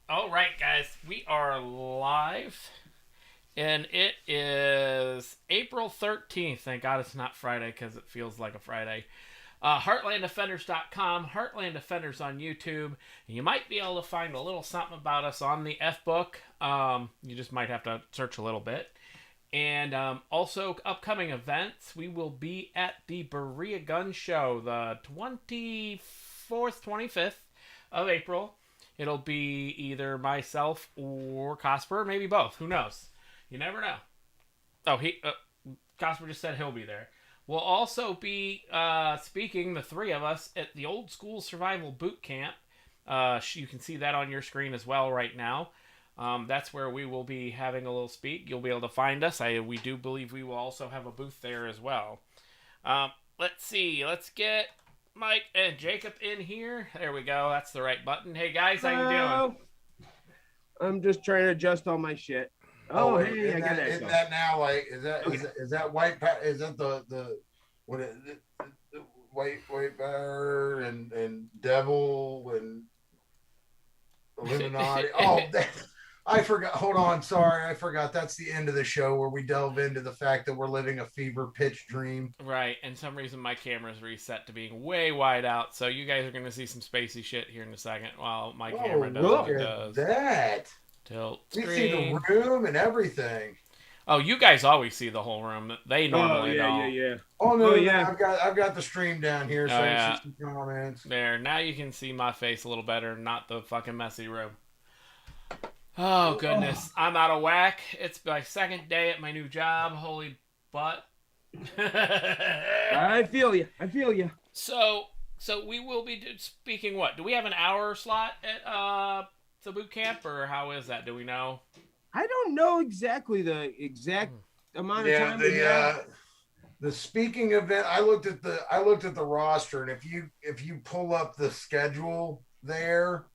All right, guys, we are live, and it is April 13th. Thank God it's not Friday because it feels like a Friday. HeartlandDefenders.com, Heartland Defenders on YouTube. You might be able to find a little something about us on the F book. You just might have to search a little bit. And also, upcoming events, we will be at the Berea Gun Show the 24th, 25th of April. It'll be either myself or Cosper, maybe both. Who knows? You never know. Oh, Cosper just said he'll be there. We'll also be speaking, the three of us, at the Old School Survival Boot Camp. You can see that on your screen as well right now. That's where we will be having a little speak. You'll be able to find us. We do believe we will also have a booth there as well. Let's see. Let's get Mike and Jacob in here. There we go. That's the right button. Hey guys, how you doing? I'm just trying to adjust all my shit. Oh, Hey, I got isn't echo. that now like Okay. is that white is that the what is it, the white bear and devil and Illuminati? Oh, I forgot. Hold on, sorry, I forgot. That's the end of the show where we delve into the fact that we're living a fever pitch dream. Right, and some reason my camera's reset to being way wide out, so you guys are going to see some spacey shit here in a second while my Oh, camera does what look it at does. that! Tilt We see the screen. room and everything. Oh, you guys always see the whole room. They Oh normally yeah, yeah, don't. yeah. Oh Oh no, yeah. I've got the stream down here Oh so I can see yeah, some comments. there. Now you can see my face a little better, not the fucking messy room. Oh Oh. goodness, I'm out of whack. It's my second day at my new job. Holy butt. I feel you. I feel you. so, so we will be speaking. What do we have an hour slot at the boot camp, or how is that? Do we know? I don't know exactly the exact amount of Yeah, time we have. the speaking event. I looked at the roster, and if you pull up the schedule there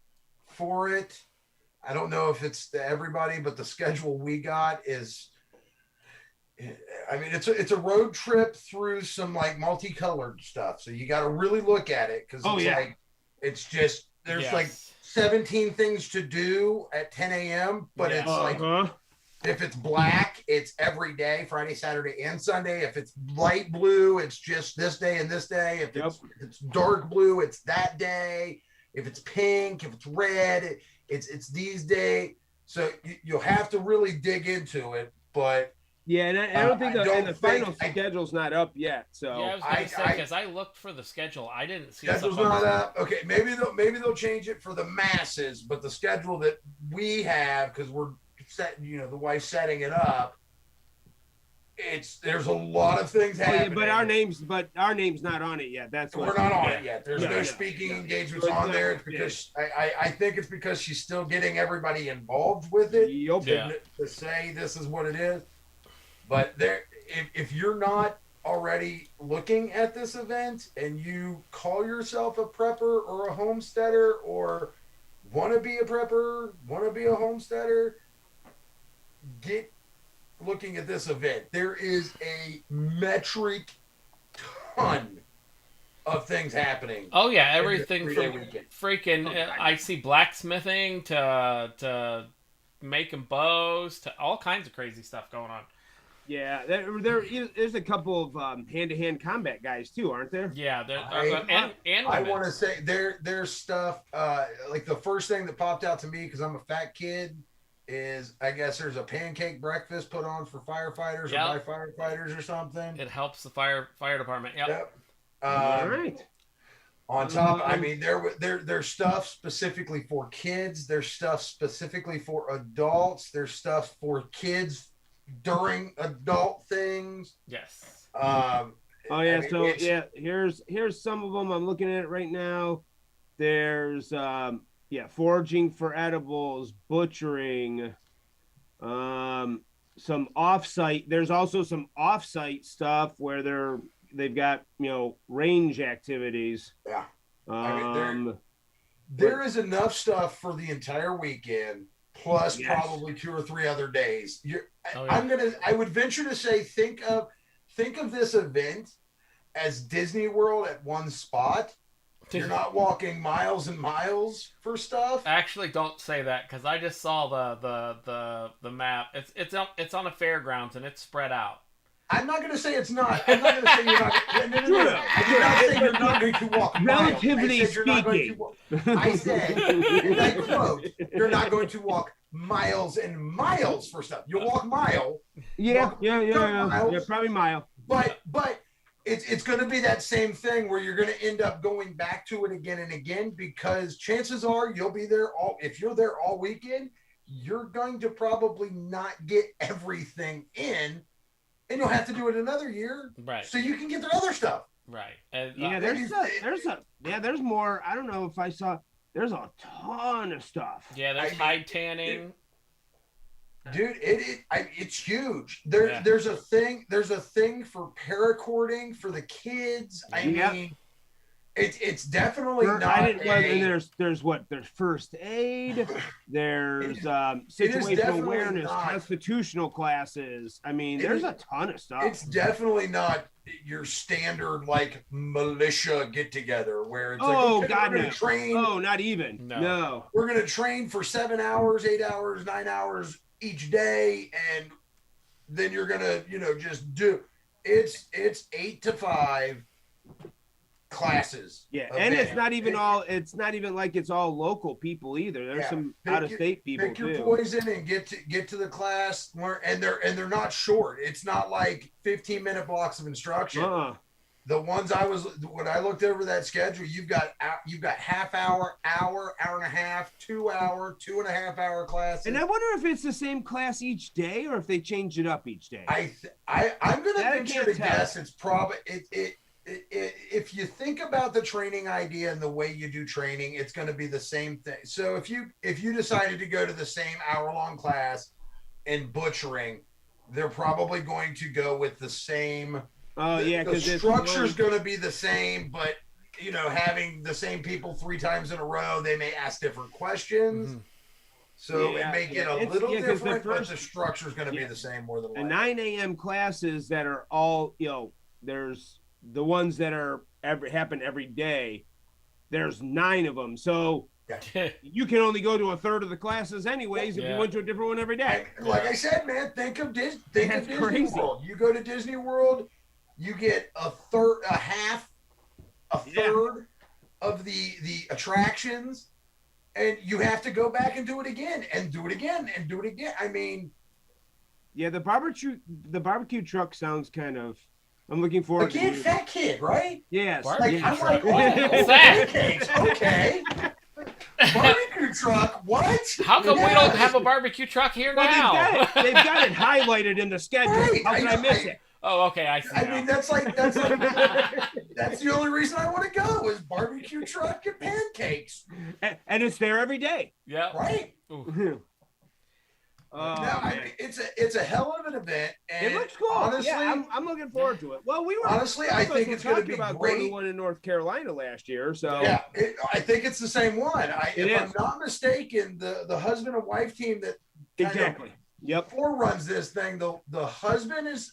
for it, I don't know if it's to everybody, but the schedule we got is. I mean, it's a road trip through some like multicolored stuff, so you got to really look at it because Oh it's yeah. like it's just there's like Yes. 17 things to do at 10 a.m. But Yes. it's like Uh-huh. if it's black, it's every day, Friday, Saturday, and Sunday. If it's light blue, it's just this day and this day. If Yep. it's dark blue, it's that day. If it's pink, if it's red, it's these days. So you'll have to really dig into it. But Yeah, and I don't think I the don't final think schedule's not up yet. Yeah, I So was gonna say I because I looked for the schedule. I didn't see us up schedule's on not the. up. Okay, maybe they'll change it for the masses, but the schedule that we have because we're set, the wife's setting it up. There's a lot of things oh yeah, happening. but our name's not on it yet. That's what We're not on Yeah. it yet. There's Yeah, no yeah, speaking yeah. engagements So it's on not- there. It's because I think it's because she's still getting everybody involved with it Yup. Yeah. to say this is what it is. But if you're not already looking at this event and you call yourself a prepper or a homesteader or want to be a prepper, want to be a homesteader, get looking at this event. There is a metric ton of things happening Oh yeah, in this everything 3 day from weekend. freaking. I see blacksmithing to making bows to all kinds of crazy stuff going on. Yeah, there's a couple of hand-to-hand combat guys too, aren't there? Yeah, I and I women. want to say there's stuff like the first thing that popped out to me because I'm a fat kid is I guess there's a pancake breakfast put on for firefighters or by Yep, firefighters or something. it helps the fire department. Yep. Yep. All right. On top, I Um, mean, there's stuff specifically for kids. There's stuff specifically for adults. There's stuff for kids during adult things. Yes. Um, oh I yeah, mean, so yeah, here's some of them. I'm looking at it right now. There's yeah, foraging for edibles, butchering, um, some offsite. There's also some offsite stuff where they've got range activities. yeah. I mean, Um, there is enough stuff for the entire weekend, plus yes. probably 2 or 3 other days. Oh yeah. I would venture to say, think of this event as Disney World at one spot, You're not walking miles and miles for stuff. Actually, don't say that because I just saw the map. It's on a fairgrounds and it's spread out. I'm not going to say it's not. I'm not going to say you're not. No. I did not say you're not going to walk miles. Relatively I said you're not going to walk. I said, and I quote, you're not going to walk miles and miles for stuff. You'll walk mile. Yeah, miles, probably mile. But it's going to be that same thing where you're going to end up going back to it again and again because chances are you'll be there if you're there all weekend, you're going to probably not get everything in. And you'll have to do it another year, right? So you can get their other stuff, right? And, there's more. I don't know if I saw. There's a ton of stuff. Yeah, there's hide tanning, dude. It's huge. There's a thing for paracording for the kids. I mean, it's definitely not. There's first aid. There's situational awareness, constitutional classes. I mean, there's a ton of stuff. It's definitely not your standard like militia get together where it's we're gonna train. Oh, not even. No. We're gonna train for 7 hours, 8 hours, 9 hours each day, and then you're gonna just do. It's 8 to 5. Classes, and it's not even like it's all local people either. There's some out-of-state people pick your poison and get to the class, and they're not short. It's not like 15-minute blocks of instruction. The ones when I looked over that schedule, you've got half hour, hour and a half, 2 hour, 2.5 hour classes. And I wonder if it's the same class each day or if they change it up each day. I'm gonna venture to guess it's probably if you think about the training idea and the way you do training, it's going to be the same thing. So if you decided to go to the same hour-long class in butchering, they're probably going to go with the same. The structure's going to be the same, but having the same people 3 times in a row, they may ask different questions. Mm-hmm. So it may get a little different, but the structure's going to be the same more than likely. 9 a.m. classes that are all there's the ones that happen every day. There's 9 of them, so you can only go to a third of the classes anyways if you went to a different one every day. Like I said, man, think of Disney World. You go to Disney World, you get a third of the attractions, and you have to go back and do it again and do it again and do it again. I mean, the barbecue truck sounds kind of. I'm looking forward to fat kid, right? Yes. I'm like, pancakes. Okay. Barbecue truck. What? How come we don't have a barbecue truck here now? They've got it highlighted in the schedule. Right. How can I miss it? Oh, okay. I see. I mean, that's the only reason I want to go is barbecue truck and pancakes. And it's there every day. Yeah. Right. It's a hell of an event, and it looks cool. Honestly, I'm looking forward to it. Well, I think it's going to be about great. Going to one in North Carolina last year, so I think it's the same one. If I'm not mistaken, the husband and wife team that foreruns this thing, the husband is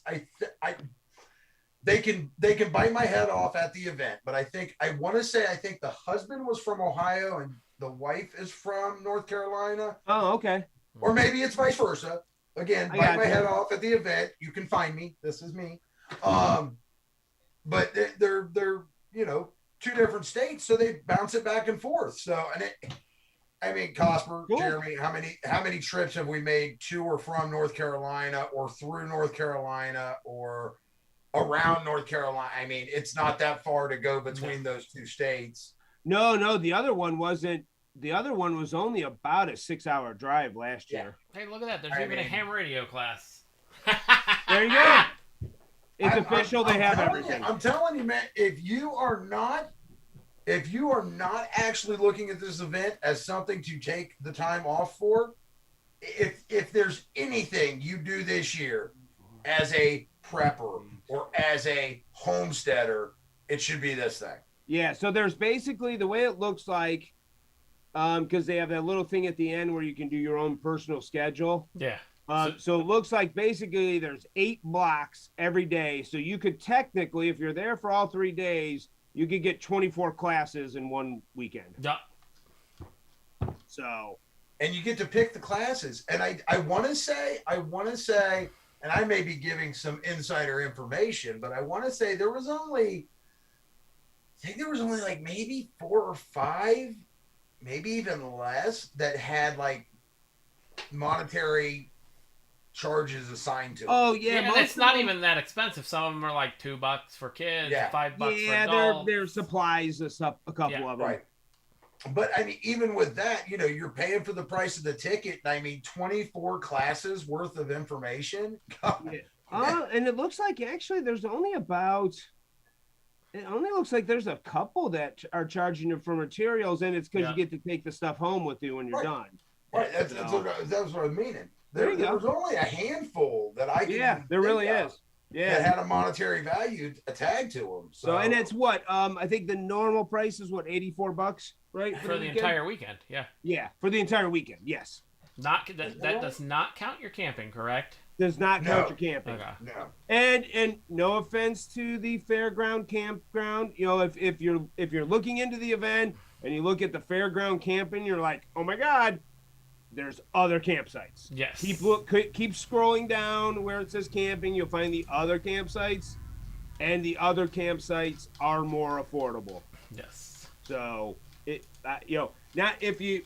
they can bite my head off at the event, but I think the husband was from Ohio and the wife is from North Carolina. Oh, okay. Or maybe it's vice versa. Again, bite my head off at the event. You can find me. This is me. But they're 2 different states, so they bounce it back and forth. So, Cosper, cool. Jeremy, how many trips have we made to or from North Carolina, or through North Carolina, or around North Carolina? I mean, it's not that far to go between those 2 states. No, the other one wasn't. The other one was only about a 6-hour drive last year. Hey, look at that. There's even a ham radio class. There you go. It's official. They have everything. I'm telling you, man, if you are not actually looking at this event as something to take the time off for, if there's anything you do this year as a prepper or as a homesteader, it should be this thing. Yeah, so there's basically the way it looks like, because they have that little thing at the end where you can do your own personal schedule. Yeah. So it looks like basically there's 8 blocks every day. So you could technically, if you're there for all 3 days, you could get 24 classes in one weekend. Yeah. So, and you get to pick the classes. And I want to say, and I may be giving some insider information, but I want to say there was only like maybe 4 or 5, maybe even less, that had like monetary charges assigned to it. oh yeah, And most it's of not them- even that expensive. Some of them are like $2 for kids, Yeah. $5 for Yeah, adults. there's supplies, a couple Yeah, of them. Right. But I mean, even with that, you know, you're paying for the price of the ticket. I mean, 24 classes worth of information. God, And it looks like actually there's only about. It only looks like there's a couple that are charging you for materials, and it's because Yeah. you get to take the stuff home with you when you're Right. done. right. That's what I'm meaning. There you There go. was only a handful that I can Yeah, there really think of is. that Yeah. had a monetary value tagged to them. So and it's what I think the normal price is what $84, right? For the weekend? entire weekend. Yeah. Yeah, for the entire weekend. Yes, That does not count your camping, correct? does not count No. your camping. Okay. no. And no offense to the fairground campground, you know, if you're looking into the event and you look at the fairground camping, you're like, oh my God, there's other campsites. Yes. Keep scrolling down where it says camping, you'll find the other campsites, and the other campsites are more affordable. Yes. So not if you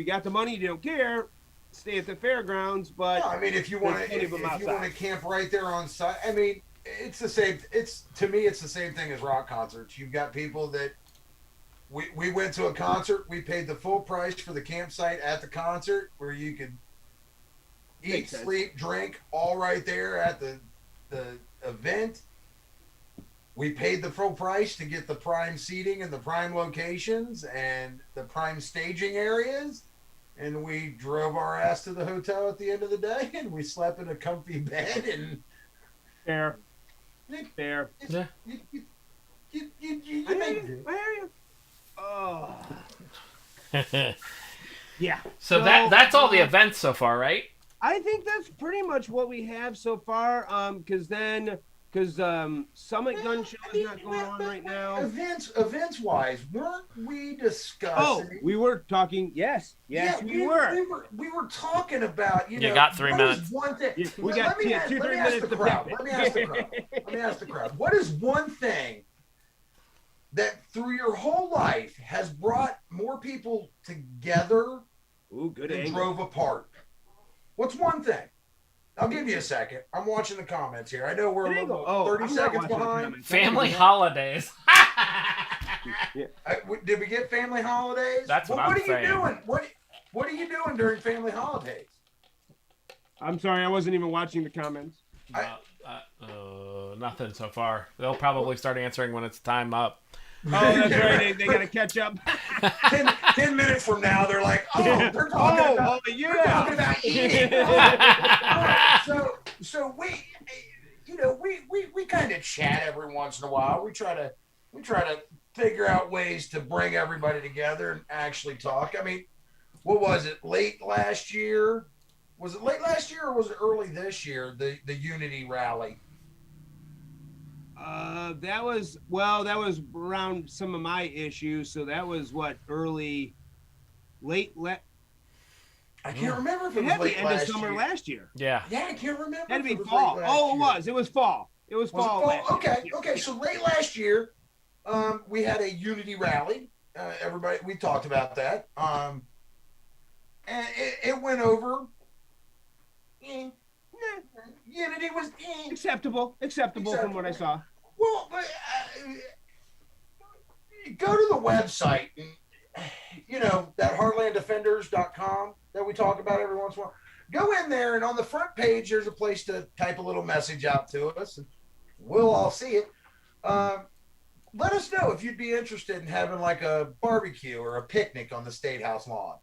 got the money, you don't care, stay at the fairgrounds, but No, I mean, if you want there's to, plenty if of them you want to outside. camp right there on site, I mean, it's the same. To me, it's the same thing as rock concerts. You've got people that we went to a concert. We paid the full price for the campsite at the concert, where you could eat, Makes sense. sleep, drink, all right there at the event. We paid the full price to get the prime seating and the prime locations and the prime staging areas. And we drove our ass to the hotel at the end of the day, and we slept in a comfy bed. And fair. Yeah. you I make hear you. Oh, yeah. So that's all the events so far, right? I think that's pretty much what we have so far. Because Summit Gun Show is not going on right now. Events wise, weren't we discussing? Oh, we were talking. Yes, we were. We were talking about. You know, got 3 what is minutes. One thing. Yeah, we got 2-3 minutes the to crowd. pick. Let me ask the crowd. What is one thing that through your whole life has brought more people together Ooh, good than angle. drove apart? What's one thing? I'll give you a second. I'm watching the comments here. I know we're Good a angle. little Oh, 30 I'm not seconds watching the behind. comments. Family holidays. Did we get family holidays? That's what I'm are saying. you doing? What are you doing during family holidays? I'm sorry, I wasn't even watching the comments. Nothing so far. They'll probably start answering when it's time up. Oh, that's right. They got to catch up. 10 minutes from now, they're like, oh, they're talking about, they're talking about eating. So we, you know, we kind of chat every once in a while. We try to figure out ways to bring everybody together and actually talk. I mean, what was it? Late last year? Was it late last year or was it early this year? The Unity rally. That was around some of my issues. So that was late. I can't remember if It it was had to be late end of last summer year. last year. Yeah. Yeah, I can't remember. It had to if be was fall. late last Oh, it year. was. It was fall. It was Was it fall. fall? last year. Okay. So late last year, we had a Unity rally. Everybody, we talked about that. And it went over. Unity was Acceptable from what I saw. well. But, go to the website. And, you know that heartlanddefenders.com that we talk about every once in a while. Go in there, and on the front page, there's a place to type a little message out to us, and we'll all see it. Let us know if you'd be interested in having like a barbecue or a picnic on the State House lawn.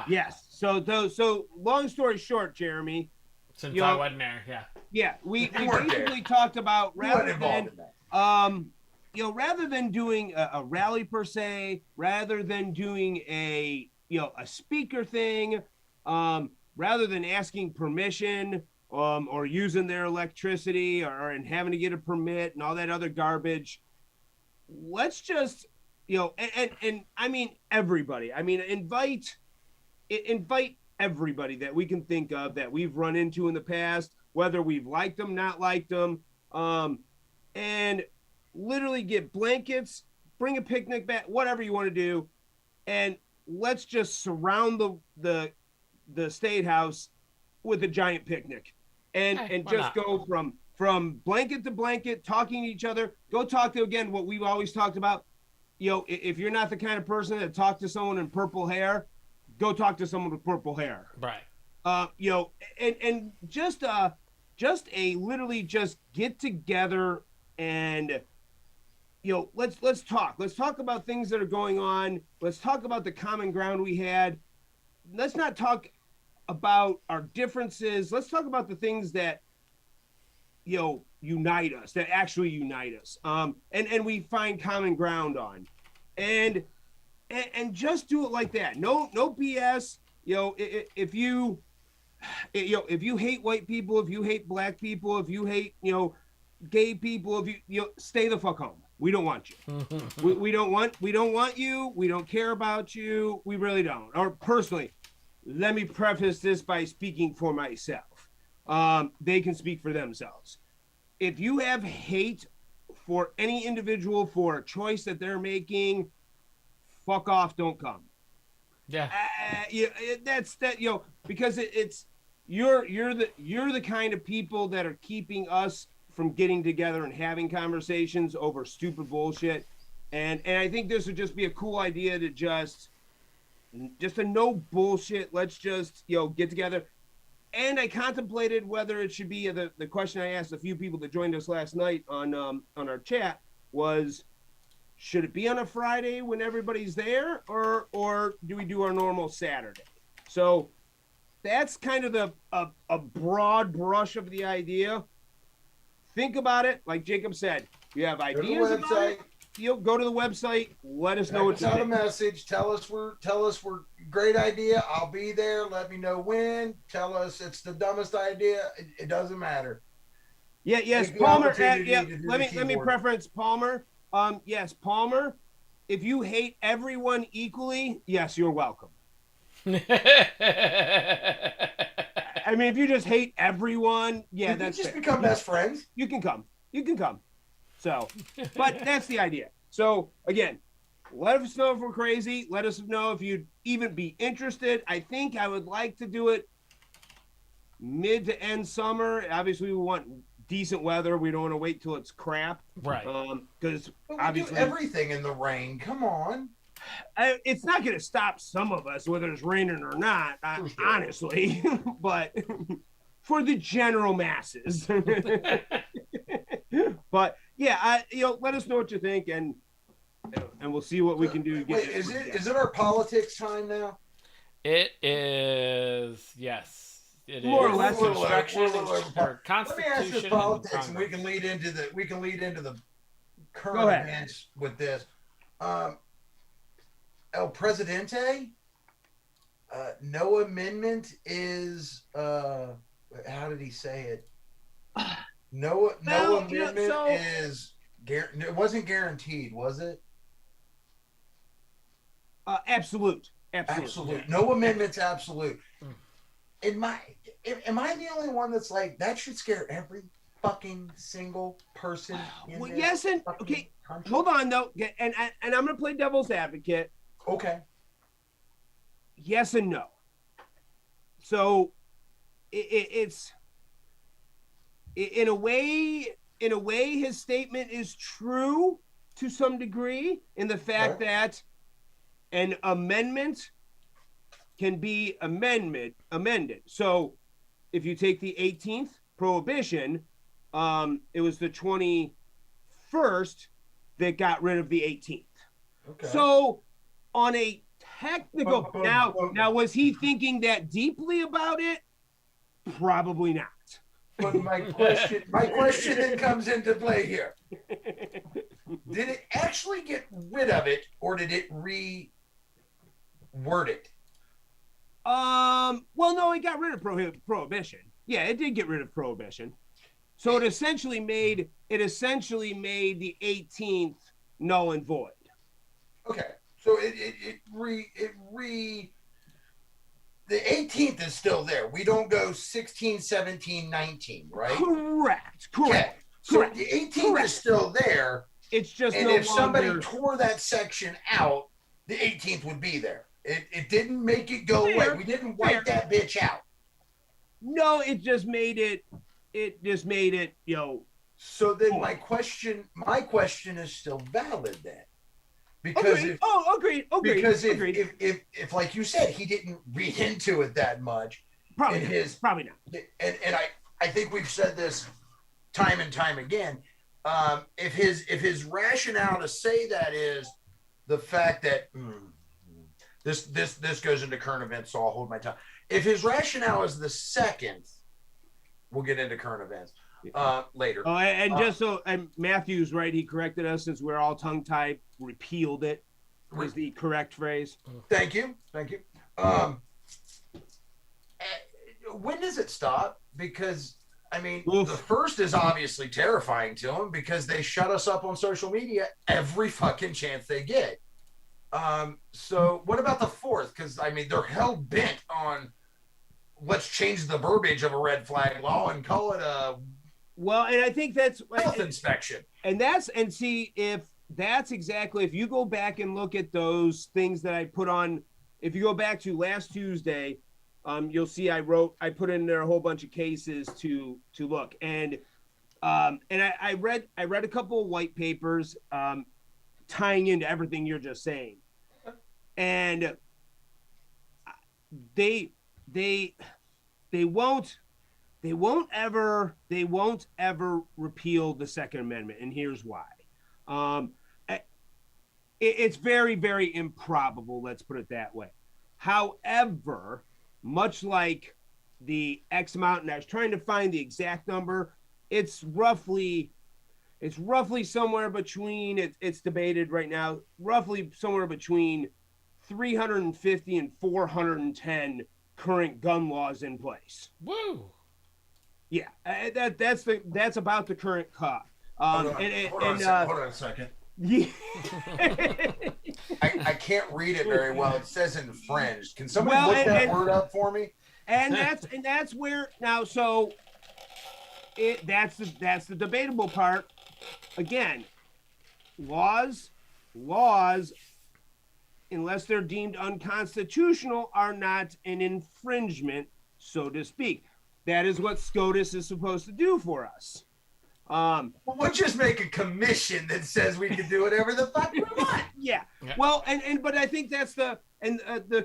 Yes. So long story short, Jeremy. Since You I know- wasn't there, yeah. Yeah, we You weren't there. basically talked about You weren't rather involved than in that. rather than doing a rally per se, rather than doing a speaker thing, rather than asking permission or using their electricity and having to get a permit and all that other garbage, let's just, and I mean everybody. I mean, invite everybody that we can think of that we've run into in the past, whether we've liked them, not liked them, and literally get blankets, bring a picnic back, whatever you want to do, and let's just surround the state house with a giant picnic, and just go from blanket to blanket, talking to each other. Go talk to, again, what we've always talked about. If you're not the kind of person that talk to someone in purple hair, go talk to someone with purple hair. Right. And just literally just get together and let's talk. Let's talk about things that are going on. Let's talk about the common ground we had. Let's not talk about our differences. Let's talk about the things that unite us, that actually unite us. And we find common ground on. And just do it like that. No BS. If you hate white people, if you hate black people, if you hate gay people, if you stay the fuck home. We don't want you. we don't want you. We don't care about you. We really don't. Or personally, let me preface this by speaking for myself. They can speak for themselves. If you have hate for any individual for a choice that they're making, fuck off, don't come. Yeah. That's that, because it's you're the kind of people that are keeping us from getting together and having conversations over stupid bullshit. And I think this would just be a cool idea to just a no bullshit. Let's just, get together. And I contemplated whether it should be the question I asked a few people that joined us last night on our chat was, should it be on a Friday when everybody's there, or do we do our normal Saturday? So that's kind of a broad brush of the idea. Think about it. Like Jacob said, you have ideas about it. Go to the website. Let us know what you think. Send a message. Tell us we're great idea. I'll be there. Let me know when. Tell us it's the dumbest idea. It doesn't matter. Yeah. Yes, Palmer. Let me preference Palmer. Yes, Palmer. If you hate everyone equally, yes, you're welcome. I mean, if you just hate everyone, yeah, that's just fair. Become best friends. You can come. So, but that's the idea. So again, let us know if we're crazy. Let us know if you'd even be interested. I think I would like to do it mid to end summer. Obviously, we want decent weather. We don't want to wait till it's crap. Right. Because obviously do everything in the rain. Come on. It's not going to stop some of us, whether it's raining or not, honestly. But for the general masses. But yeah, let us know what you think, and we'll see what we can do. Wait, is it our politics time now? It is, yes. It more is. Or less. Or Constitution. Let me ask you politics, and we can lead into the current events with this. El Presidente, no amendment is how did he say it? No amendment is it wasn't guaranteed, was it? Absolute. No amendment's absolute. Am I the only one that's like that should scare every fucking single person in well, yes, and okay, country? Hold on though, and I'm gonna play devil's advocate. Okay. Yes and no. So it's in a way his statement is true to some degree in the fact that an amendment can be amended. So if you take the 18th prohibition, it was the 21st that got rid of the 18th. Okay. So on a technical now was he thinking that deeply about it? Probably not. But my question then comes into play here. Did it actually get rid of it, or did it reword it? Well, no, it got rid of prohibition. Yeah, it did get rid of prohibition. So it essentially made the 18th null and void. Okay, so the 18th is still there. We don't go 16, 17, 19, right? Correct. Okay. So Correct. the 18th is still there. It's just And no if somebody longer... tore that section out, the 18th would be there. It didn't make it go Fair. away. We didn't wipe that bitch out. No, it just made it, you know. So then my question is still valid then. Because agreed. Because agreed. if like you said, he didn't read into it that much. Probably not. And I think we've said this time and time again. If his rationale to say that is the fact that this goes into current events, so I'll hold my tongue. If his rationale is the second, we'll get into current events later. Oh, and just so, and Matthew's right, he corrected us since we're all tongue-tied. Repealed it was the correct phrase. Thank you. When does it stop? Because I mean, the first is obviously terrifying to them because they shut us up on social media every fucking chance they get. So what about the fourth? Because I mean, they're hell bent on let's change the verbiage of a red flag law and call it a and I think that's health inspection. And see if that's exactly, if you go back and look at those things that I put on, if you go back to last Tuesday, you'll see I put in there a whole bunch of cases to look, and I read a couple of white papers tying into everything you're just saying, and they won't ever repeal the Second Amendment, and here's why. It's very, very improbable, let's put it that way. However, much like the X amount, and I was trying to find the exact number, it's roughly somewhere between, it's debated right now, roughly somewhere between 350 and 410 current gun laws in place. Woo! Yeah, that's about the current cut. Hold on a second. Yeah. I can't read it very well. It says infringed. Can somebody look that word up for me? And that's where now. So that's the debatable part. Again, laws, unless they're deemed unconstitutional, are not an infringement, so to speak. That is what SCOTUS is supposed to do for us. We'll just make a commission that says we can do whatever the fuck we want. Yeah. Well, but I think that's the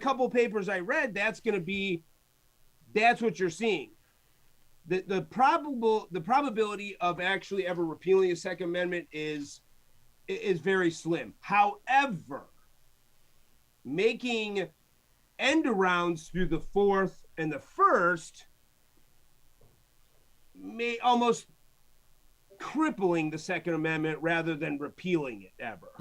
couple papers I read. That's what you're seeing. The probability of actually ever repealing a Second Amendment is very slim. However, making end arounds through the Fourth and the First may almost crippling the Second Amendment rather than repealing it ever.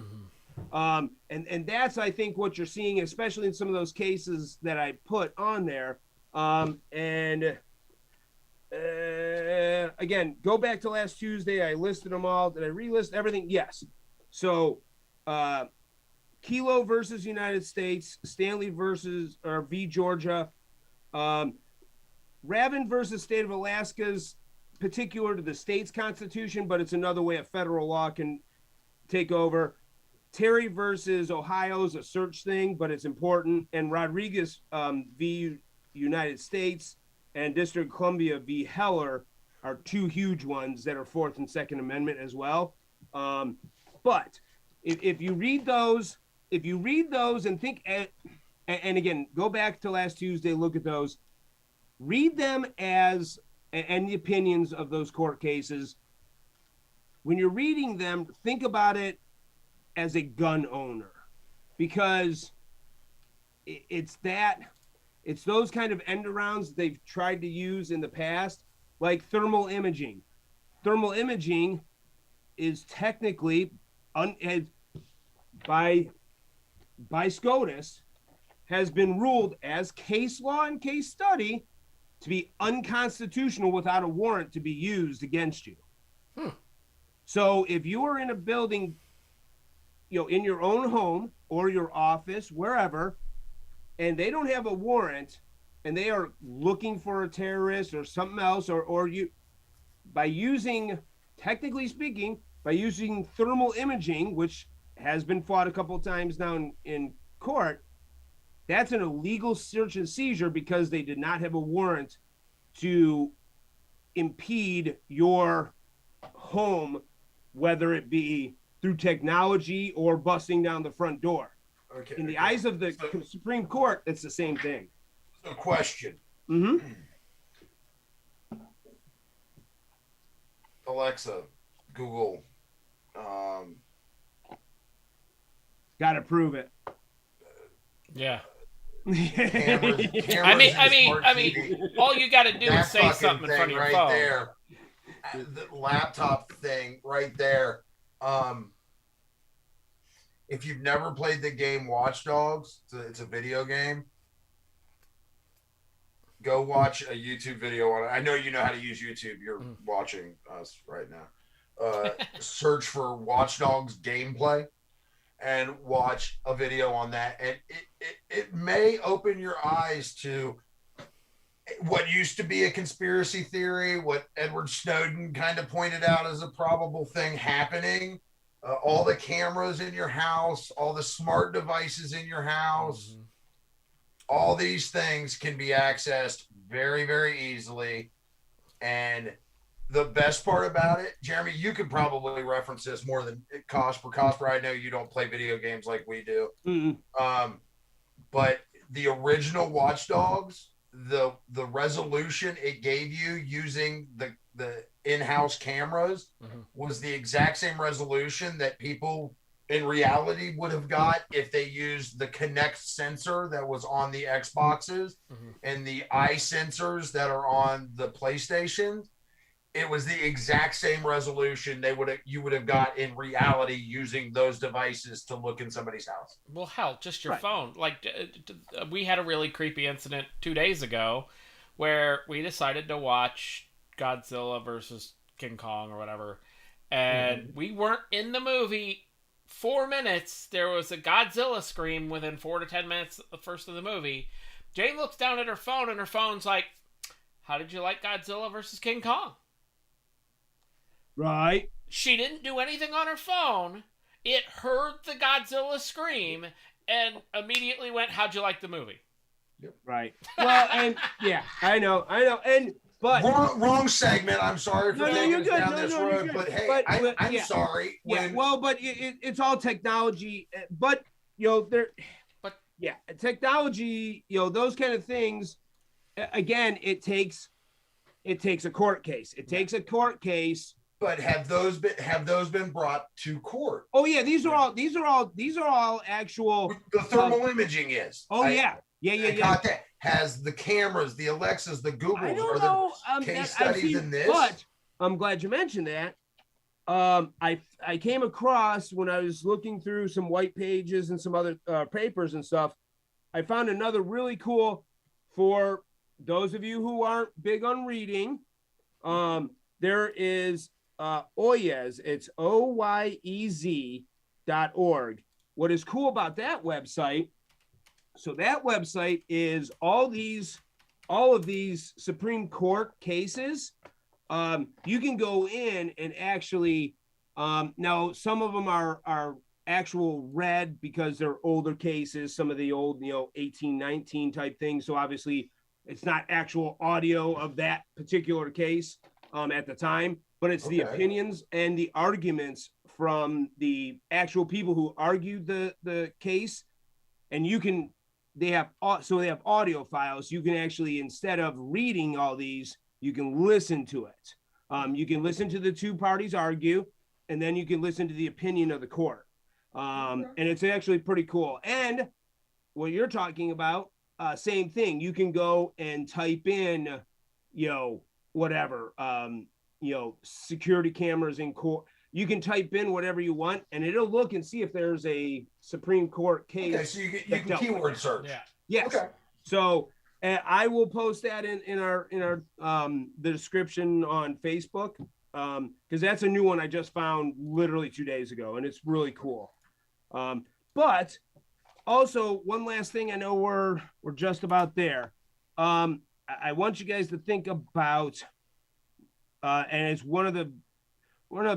Mm-hmm. And that's, I think, what you're seeing, especially in some of those cases that I put on there. Again, go back to last Tuesday. I listed them all. Did I relist everything? Yes. So, Kelo versus United States, Stanley v. Georgia, Ravin versus State of Alaska's particular to the state's constitution, but it's another way a federal law can take over. Terry versus Ohio's a search thing, but it's important. And Rodriguez v. United States and District of Columbia v. Heller are two huge ones that are Fourth and Second Amendment as well. But if you read those and think, and again, go back to last Tuesday, look at those, read them as, and the opinions of those court cases. When you're reading them, think about it as a gun owner, because it's those kind of end arounds they've tried to use in the past, like thermal imaging. Thermal imaging is technically by SCOTUS has been ruled as case law and case study to be unconstitutional without a warrant to be used against you. So if you are in a building in your own home or your office, wherever, and they don't have a warrant, and they are looking for a terrorist or something else, or you, by using, technically speaking, by using thermal imaging, which has been fought a couple of times now in court, that's an illegal search and seizure because they did not have a warrant to impede your home, whether it be through technology or busting down the front door. Okay. In the eyes of the Supreme Court, it's the same thing. So, question. Mm-hmm. Alexa, Google. Got to prove it. Yeah. Cameras I mean, and smart TV. all you got to do is That say fucking something in thing front of your right phone. there. The laptop thing right there. If you've never played the game Watch Dogs, it's a video game. Go watch a YouTube video on it. I know you know how to use YouTube. You're watching us right now. Search for Watch Dogs gameplay and watch a video on that. And it may open your eyes to what used to be a conspiracy theory, what Edward Snowden kind of pointed out as a probable thing happening. All the cameras in your house, all the smart devices in your house, all these things can be accessed very, very easily. And the best part about it, Jeremy, you could probably reference this more than Cosper. I know you don't play video games like we do. Mm-hmm. But the original Watch Dogs, the resolution it gave you using the in-house cameras was the exact same resolution that people in reality would have got if they used the Kinect sensor that was on the Xboxes and the eye sensors that are on the PlayStation. It was the exact same resolution you would have got in reality using those devices to look in somebody's house. Well, hell, just your phone. Like, we had a really creepy incident 2 days ago where we decided to watch Godzilla versus King Kong or whatever, and we weren't in the movie 4 minutes. There was a Godzilla scream within 4 to 10 minutes the first of the movie. Jane looks down at her phone, and her phone's like, "How did you like Godzilla versus King Kong?" Right. She didn't do anything on her phone. It heard the Godzilla scream and immediately went, "How'd you like the movie?" Right. Well, and yeah, I know. And but wrong segment. I'm sorry for taking us down this road, but hey, I'm sorry. Well, but it's all technology. But technology. Those kind of things. Again, it takes a court case. It takes a court case. But have those been brought to court? Oh yeah, these are all actual. The thermal imaging is. Oh yeah. Yeah. Got that. Has the cameras, the Alexas, the Googles, I don't know. Case studies in this? But I'm glad you mentioned that. I came across when I was looking through some white pages and some other papers and stuff. I found another really cool for those of you who aren't big on reading. There is Oyez. It's OYEZ.org. What is cool about that website? So that website is all of these Supreme Court cases. You can go in and actually, now some of them are actual read because they're older cases, some of the old, 1819 type things. So obviously it's not actual audio of that particular case at the time, but it's the opinions and the arguments from the actual people who argued the case. And they have audio files. You can actually, instead of reading all these, you can listen to it. You can listen to the two parties argue, and then you can listen to the opinion of the court. And it's actually pretty cool. And what you're talking about, same thing. You can go and type in, security cameras in court. You can type in whatever you want, and it'll look and see if there's a Supreme Court case. Okay, so you can keyword search. Yeah. Yes. Okay. So I will post that in our the description on Facebook, because that's a new one I just found literally 2 days ago, and it's really cool. But also, one last thing, I know we're just about there. I want you guys to think about, and it's one of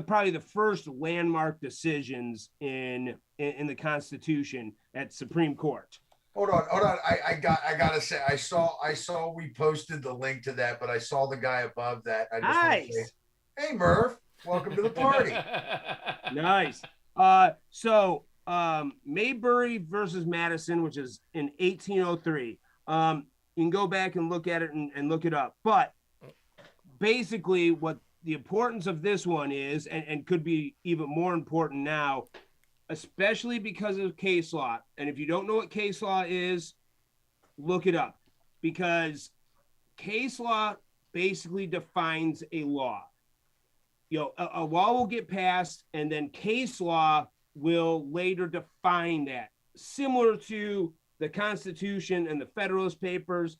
probably the first landmark decisions in the Constitution at Supreme Court. Hold on. I gotta say, I saw we posted the link to that, but I saw the guy above that. I just want to say, hey Murph, welcome to the party. Nice. So Maybury versus Madison, which is in 1803. You can go back and look at it and look it up. But basically, what the importance of this one is, and could be even more important now, especially because of case law. And if you don't know what case law is, look it up, because case law basically defines a law. A law will get passed, and then case law will later define that. Similar to the Constitution and the Federalist Papers,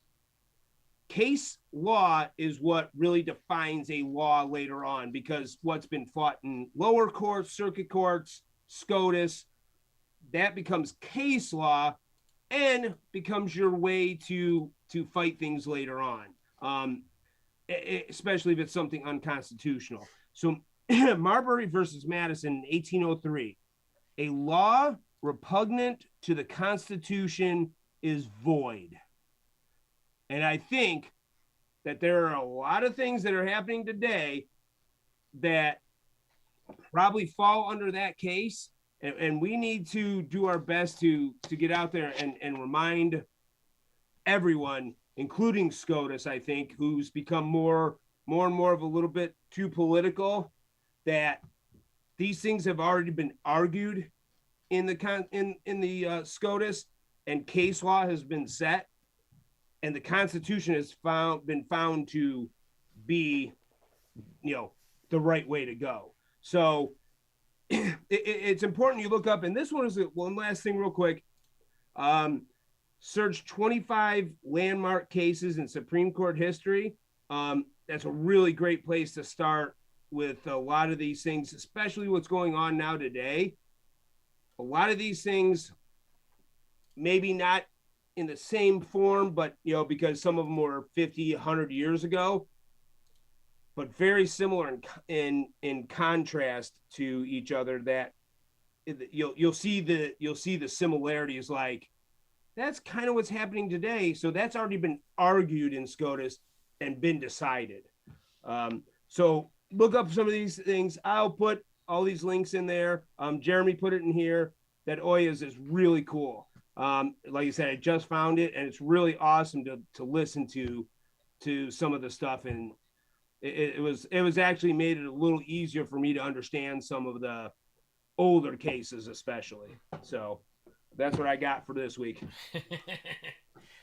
case law is what really defines a law later on, because what's been fought in lower courts, circuit courts, SCOTUS, that becomes case law and becomes your way to fight things later on, especially if it's something unconstitutional. So Marbury versus Madison in 1803, a law repugnant to the Constitution is void. And I think that there are a lot of things that are happening today that probably fall under that case. And we need to do our best to get out there and remind everyone, including SCOTUS, I think, who's become more and more of a little bit too political, that these things have already been argued in the SCOTUS, and case law has been set, and the Constitution has been found to be, the right way to go. So it's important you look up, and this one is one last thing real quick. Search 25 landmark cases in Supreme Court history. That's a really great place to start with a lot of these things, especially what's going on now today. A lot of these things, maybe not in the same form, but, because some of them were 50, 100 years ago, but very similar in contrast to each other, that you'll see the similarities. Like, that's kind of what's happening today. So that's already been argued in SCOTUS and been decided. So look up some of these things. I'll put all these links in there. Jeremy put it in here. That Oyas is really cool. Like you said, I just found it, and it's really awesome to listen to some of the stuff, and it was actually made it a little easier for me to understand some of the older cases, especially. So that's what I got for this week.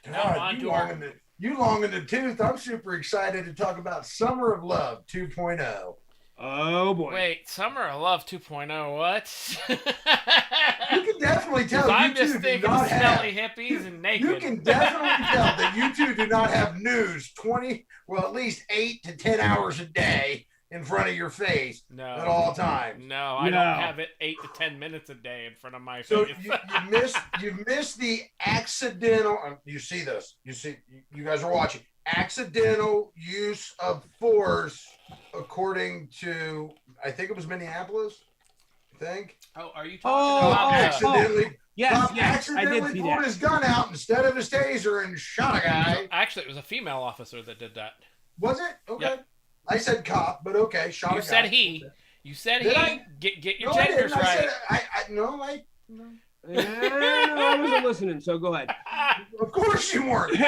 God, you long in the tooth. I'm super excited to talk about Summer of Love 2.0. Oh boy! Wait, Summer of Love 2.0. What? You can definitely tell. I'm just thinking smelly hippies and naked. You can definitely tell that you two do not have news at least 8 to 10 hours a day in front of your face at all times. No, I don't have it 8 to 10 minutes a day in front of my face. So you missed the accidental. You see this? You guys are watching. Accidental use of force, according to, I think it was Minneapolis. I think. Oh, are you talking about accidentally? Yes, accidentally pulled his gun out instead of his taser and shot a guy. Actually, it was a female officer that did that. Was it? Okay. Yep. I said cop, but okay, shot a guy. You said he. You said Did he. I? Get your genders right. I wasn't listening, so go ahead. Of course you weren't. 2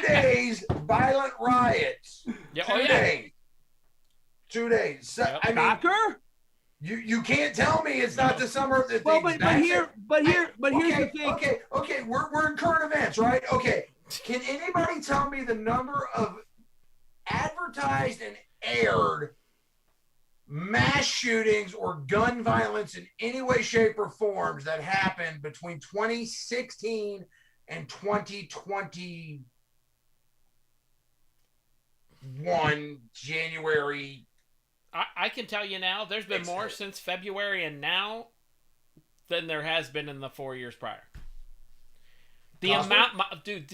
days, violent riots. Yeah, 2 days. 2 days. So, Yep. I mean, Shocker? You can't tell me it's not the summer of the. Well, but here's the thing. Okay. We're in current events, right? Okay. Can anybody tell me the number of advertised and aired mass shootings or gun violence in any way, shape, or forms that happened between 2016 and 2021 January I can tell you now, there's been more since February and now than there has been in the 4 years prior. The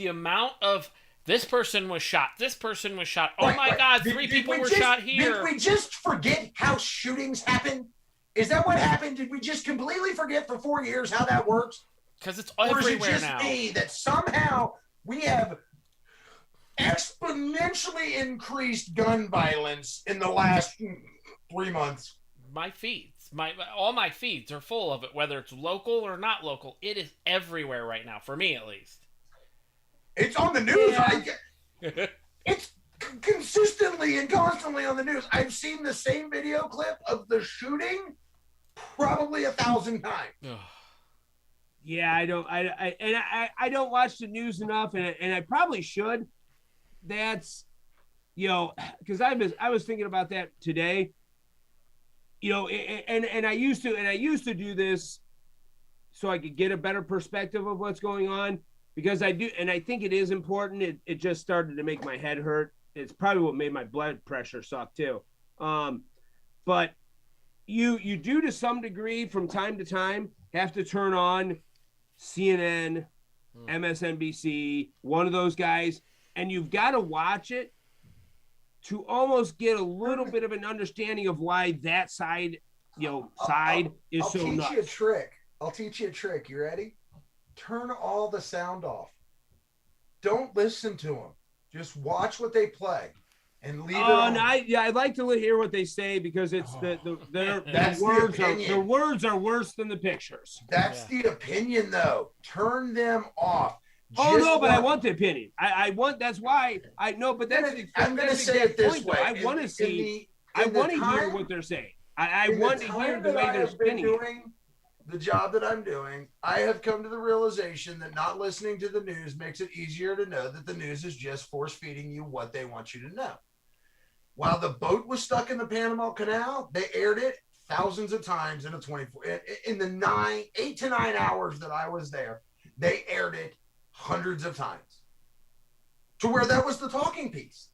amount of this person was shot. This person was shot. Oh my God, three people were shot here. Did we just forget how shootings happen? Is that what happened? Did we just completely forget for 4 years how that works? Because it's everywhere now. Or is it just me that somehow we have exponentially increased gun violence in the last 3 months? My feeds, all my feeds are full of it, whether it's local or not local. It is everywhere right now, for me at least. It's on the news. Yeah. It's consistently and constantly on the news. I've seen the same video clip of the shooting probably 1,000 times. Yeah, I don't watch the news enough, and I probably should. That's, because I was thinking about that today. And I used to do this so I could get a better perspective of what's going on, because I do, and I think it is important. It just started to make my head hurt. It's probably what made my blood pressure suck too. But you do, to some degree, from time to time, have to turn on CNN, MSNBC, one of those guys, and you've got to watch it to almost get a little bit of an understanding of why that side, is so nuts. I'll teach you a trick. I'll teach you a trick. You ready? Turn all the sound off. Don't listen to them. Just watch what they play and leave it on. I'd like to hear what they say, because it's their words are worse than the pictures. That's the opinion, though. Turn them off. But I want the opinion. I want. That's why I know. But I'm going to say it this way. I want to see. I want to hear what they're saying. I want to hear the way they're spinning. The job that I'm doing, I have come to the realization that not listening to the news makes it easier to know that the news is just force feeding you what they want you to know. While the boat was stuck in the Panama Canal, they aired it thousands of times in the 8 to 9 hours that I was there. They aired it hundreds of times, to where that was the talking piece.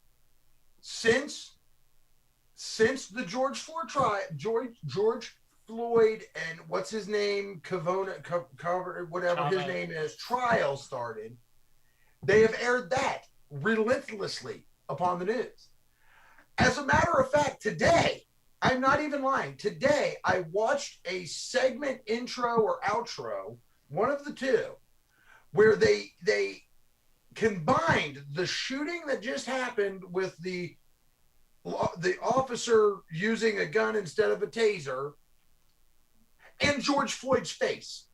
Since the George Floyd and what's his name, whatever his name is, trial started, they have aired that relentlessly upon the news. As a matter of fact, today, I'm not even lying, today I watched a segment intro or outro, one of the two, where they combined the shooting that just happened with the officer using a gun instead of a taser, and George Floyd's face.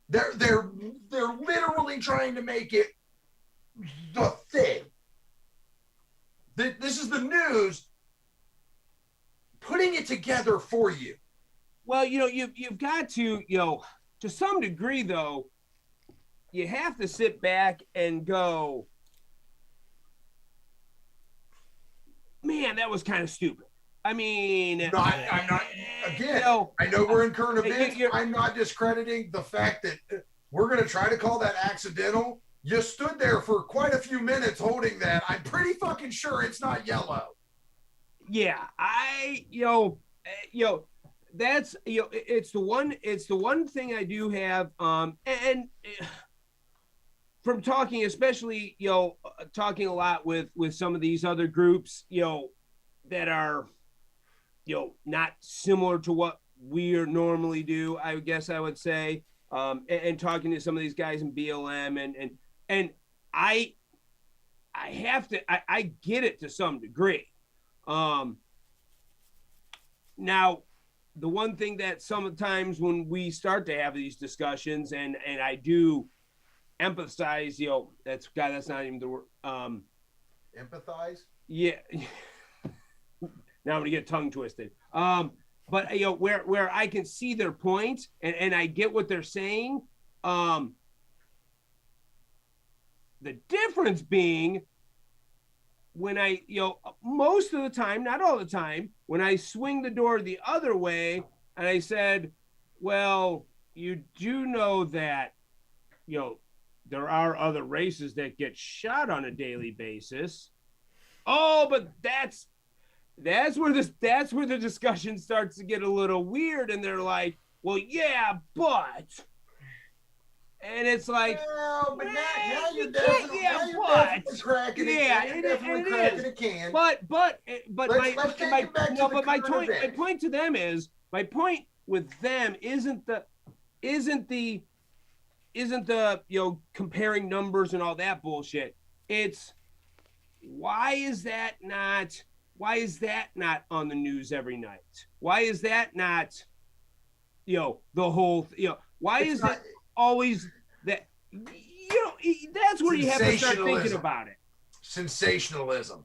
They're literally trying to make it the thing. This is the news putting it together for you. Well, you've got to, to some degree, though, you have to sit back and go, man, that was kind of stupid. I mean, I'm not. Again, I know we're in current events. I'm not discrediting the fact that we're going to try to call that accidental. You stood there for quite a few minutes holding that. I'm pretty fucking sure it's not yellow. Yeah, that's it's the one thing I do have. And from talking, especially talking a lot with some of these other groups, that are not similar to what we normally do, I guess I would say, and talking to some of these guys in BLM and I have to, I get it to some degree. Now, the one thing that sometimes when we start to have these discussions, and I do empathize, that's not even the word. Empathize? Yeah. Now I'm gonna get tongue twisted. But where I can see their point and I get what they're saying. The difference being when I, most of the time, not all the time, when I swing the door the other way and I said, well, you do know that, there are other races that get shot on a daily basis. Oh, but that's where the discussion starts to get a little weird, and they're like, well, yeah, but, and it's like, well, but now you you're can't, definitely, yeah, now you're but, definitely cracking it. yeah, You're and definitely it cracking is. a can. But let's take it back to the my current event. point to them is, my point with them isn't the comparing numbers and all that bullshit. It's why is that not on the news every night? Why is that not the whole why It's is not, it always that that's where you have to start thinking about it. Sensationalism.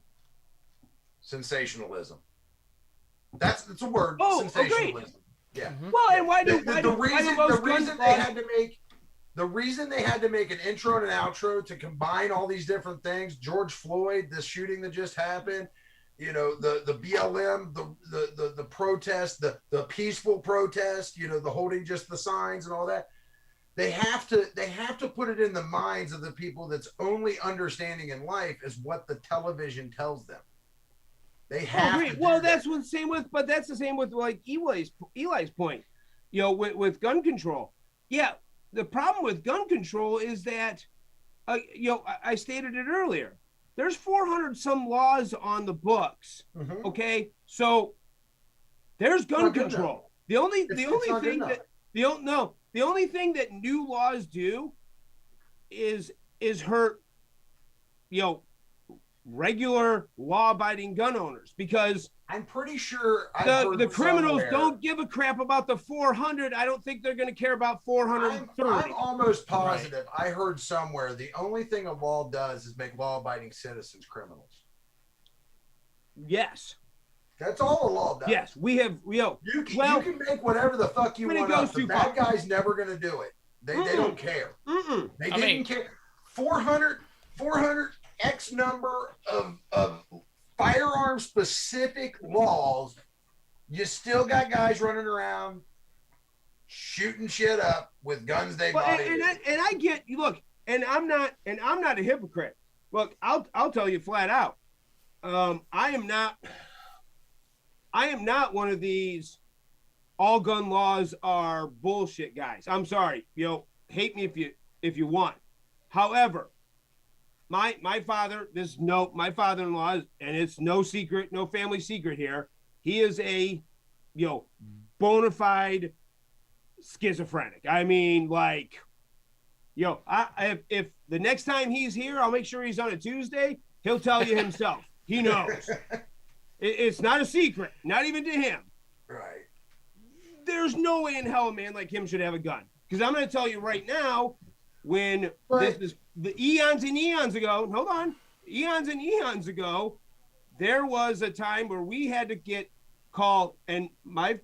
That's a word. Oh, sensationalism. Okay. Yeah. Well, and why do the reason they had to make an intro and an outro to combine all these different things, George Floyd, this shooting that just happened, the BLM, the protest, the peaceful protest, the holding just the signs and all that. They have to put it in the minds of the people that's only understanding in life is what the television tells them. They have to. Well, that's the same with like Eli's point. With gun control. Yeah, the problem with gun control is that, I stated it earlier. There's 400 some laws on the books. Mm-hmm. Okay, so there's gun control. The only thing that new laws do is hurt, regular law-abiding gun owners, because I'm pretty sure the criminals don't give a crap about the 400. I don't think they're going to care about 430. I'm almost positive. Right. I heard somewhere the only thing a law does is make law-abiding citizens criminals. Yes. That's all a law does. Yes, we have. You can make whatever the fuck you want up. The bad guy's never going to do it. They don't care. They didn't care. 400 X number of firearm specific laws. You still got guys running around shooting shit up with guns they bought. And I get, look, and I'm not a hypocrite. Look, I'll tell you flat out. I am not one of these all gun laws are bullshit guys. I'm sorry. Hate me if you want. However, my father-in-law, and it's no secret, no family secret here. He is a, bona fide schizophrenic. I mean, like, if the next time he's here, I'll make sure he's on a Tuesday. He'll tell you himself. He knows. It's not a secret, not even to him. Right. There's no way in hell a man like him should have a gun. Because I'm going to tell you right now, when the eons and eons ago, there was a time where we had to get called, and my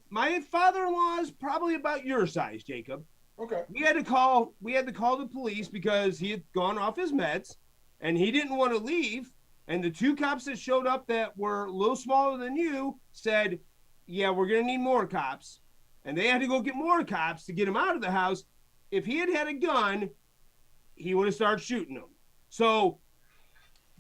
father-in-law is probably about your size, Jacob. Okay. We had to call the police because he had gone off his meds, and he didn't want to leave. And the two cops that showed up that were a little smaller than you said, yeah, we're going to need more cops. And they had to go get more cops to get him out of the house. If he had had a gun, he would have started shooting them. So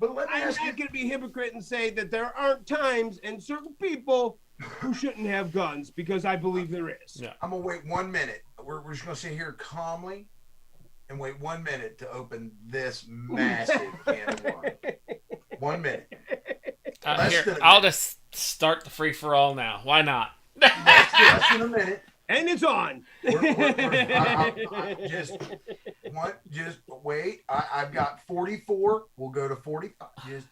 I'm not going to be a hypocrite and say that there aren't times and certain people who shouldn't have guns, because I believe there is. Yeah. I'm going to wait 1 minute. We're just going to sit here calmly and wait 1 minute to open this massive can of worms. 1 minute. Here, I'll just start the free-for-all now. Why not? Less than a minute. And it's on. Just wait. I've got 44. We'll go to 45. Just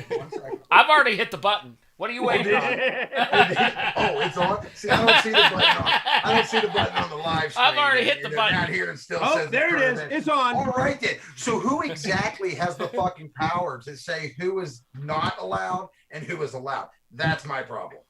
1 second. I've already hit the button. What are you waiting on? Oh, it's on. See, I don't see the button on. I don't see the button on the live stream. I've already hit the button. Down here and still says there it is. It's on. All right then. So who exactly has the fucking power to say who is not allowed and who is allowed? That's my problem.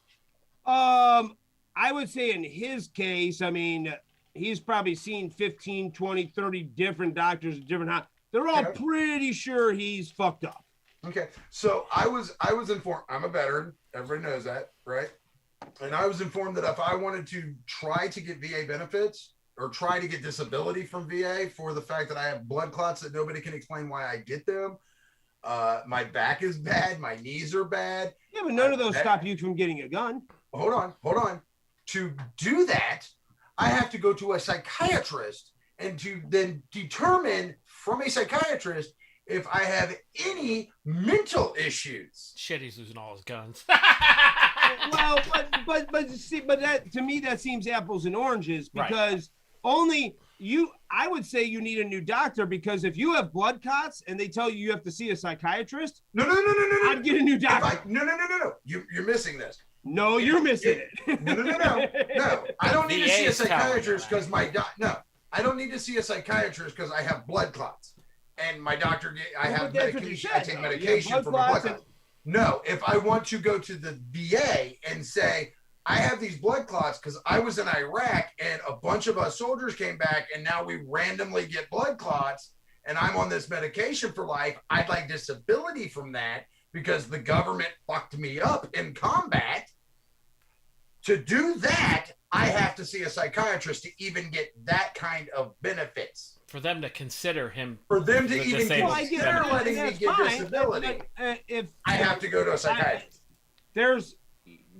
I would say in his case, I mean, he's probably seen 15, 20, 30 different doctors at different hospitals. They're all pretty sure he's fucked up. Okay. So I was informed. I'm a veteran. Everybody knows that, right? And I was informed that if I wanted to try to get VA benefits or try to get disability from VA for the fact that I have blood clots that nobody can explain why I get them, My back is bad. My knees are bad. Yeah, but none of those stop you from getting a gun. Hold on. To do that, I have to go to a psychiatrist and to then determine from a psychiatrist if I have any mental issues. Shit, he's losing all his guns. Well, but see, but that to me that seems apples and oranges because only you. I would say you need a new doctor because if you have blood clots and they tell you have to see a psychiatrist, No. I'd get a new doctor. No. You're missing this. No, you're missing it. No. I don't need to see a VA is psychiatrist telling because I don't need to see a psychiatrist because I have blood clots. And my doctor, I have medication. I take medication for my blood clots. No, if I want to go to the VA and say, I have these blood clots because I was in Iraq and a bunch of us soldiers came back and now we randomly get blood clots and I'm on this medication for life. I'd like disability from that because the government fucked me up in combat. To do that, I have to see a psychiatrist to even get that kind of benefits. For them to consider him. For them to the even disabled consider letting me get disability, if I have to go to a psychiatrist.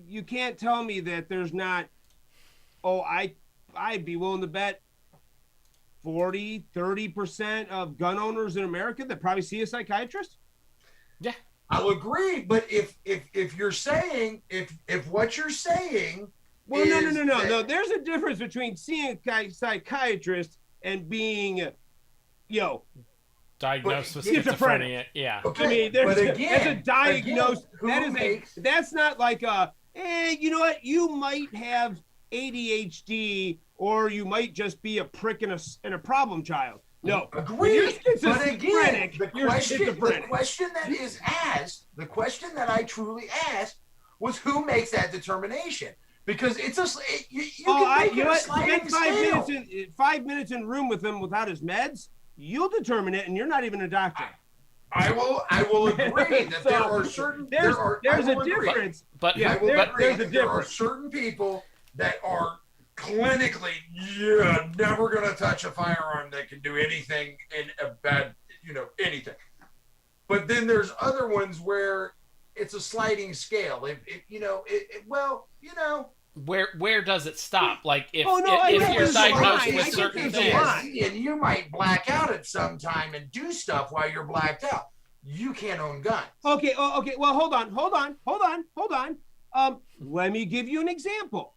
You can't tell me that there's not. Oh, I'd be willing to bet 30% of gun owners in America that probably see a psychiatrist. Yeah, I'll agree, but if you're saying if what you're saying, well, no. There's a difference between seeing a psychiatrist and being, diagnosed with schizophrenia. schizophrenia. Yeah. okay, I mean, but again, that's a diagnosis. again, That's not like you know what? You might have ADHD, or you might just be a prick and a problem child. No, agreed. But again, the schizophrenic. question that I truly asked was who makes that determination? Because it's you can make it a sliding scale. 5 minutes in room with him without his meds, you'll determine it, and you're not even a doctor. I will agree that there are certain there's a agree. difference. But I will agree there's a that there are difference. certain people that are clinically never going to touch a firearm that can do anything in a bad anything. But then there's other ones where it's a sliding scale. where does it stop? Like if there's you're a diagnosed line. with I think certain there's a things, line. And you might black out at some time and do stuff while you're blacked out. You can't own guns. Okay. Well, hold on. Let me give you an example.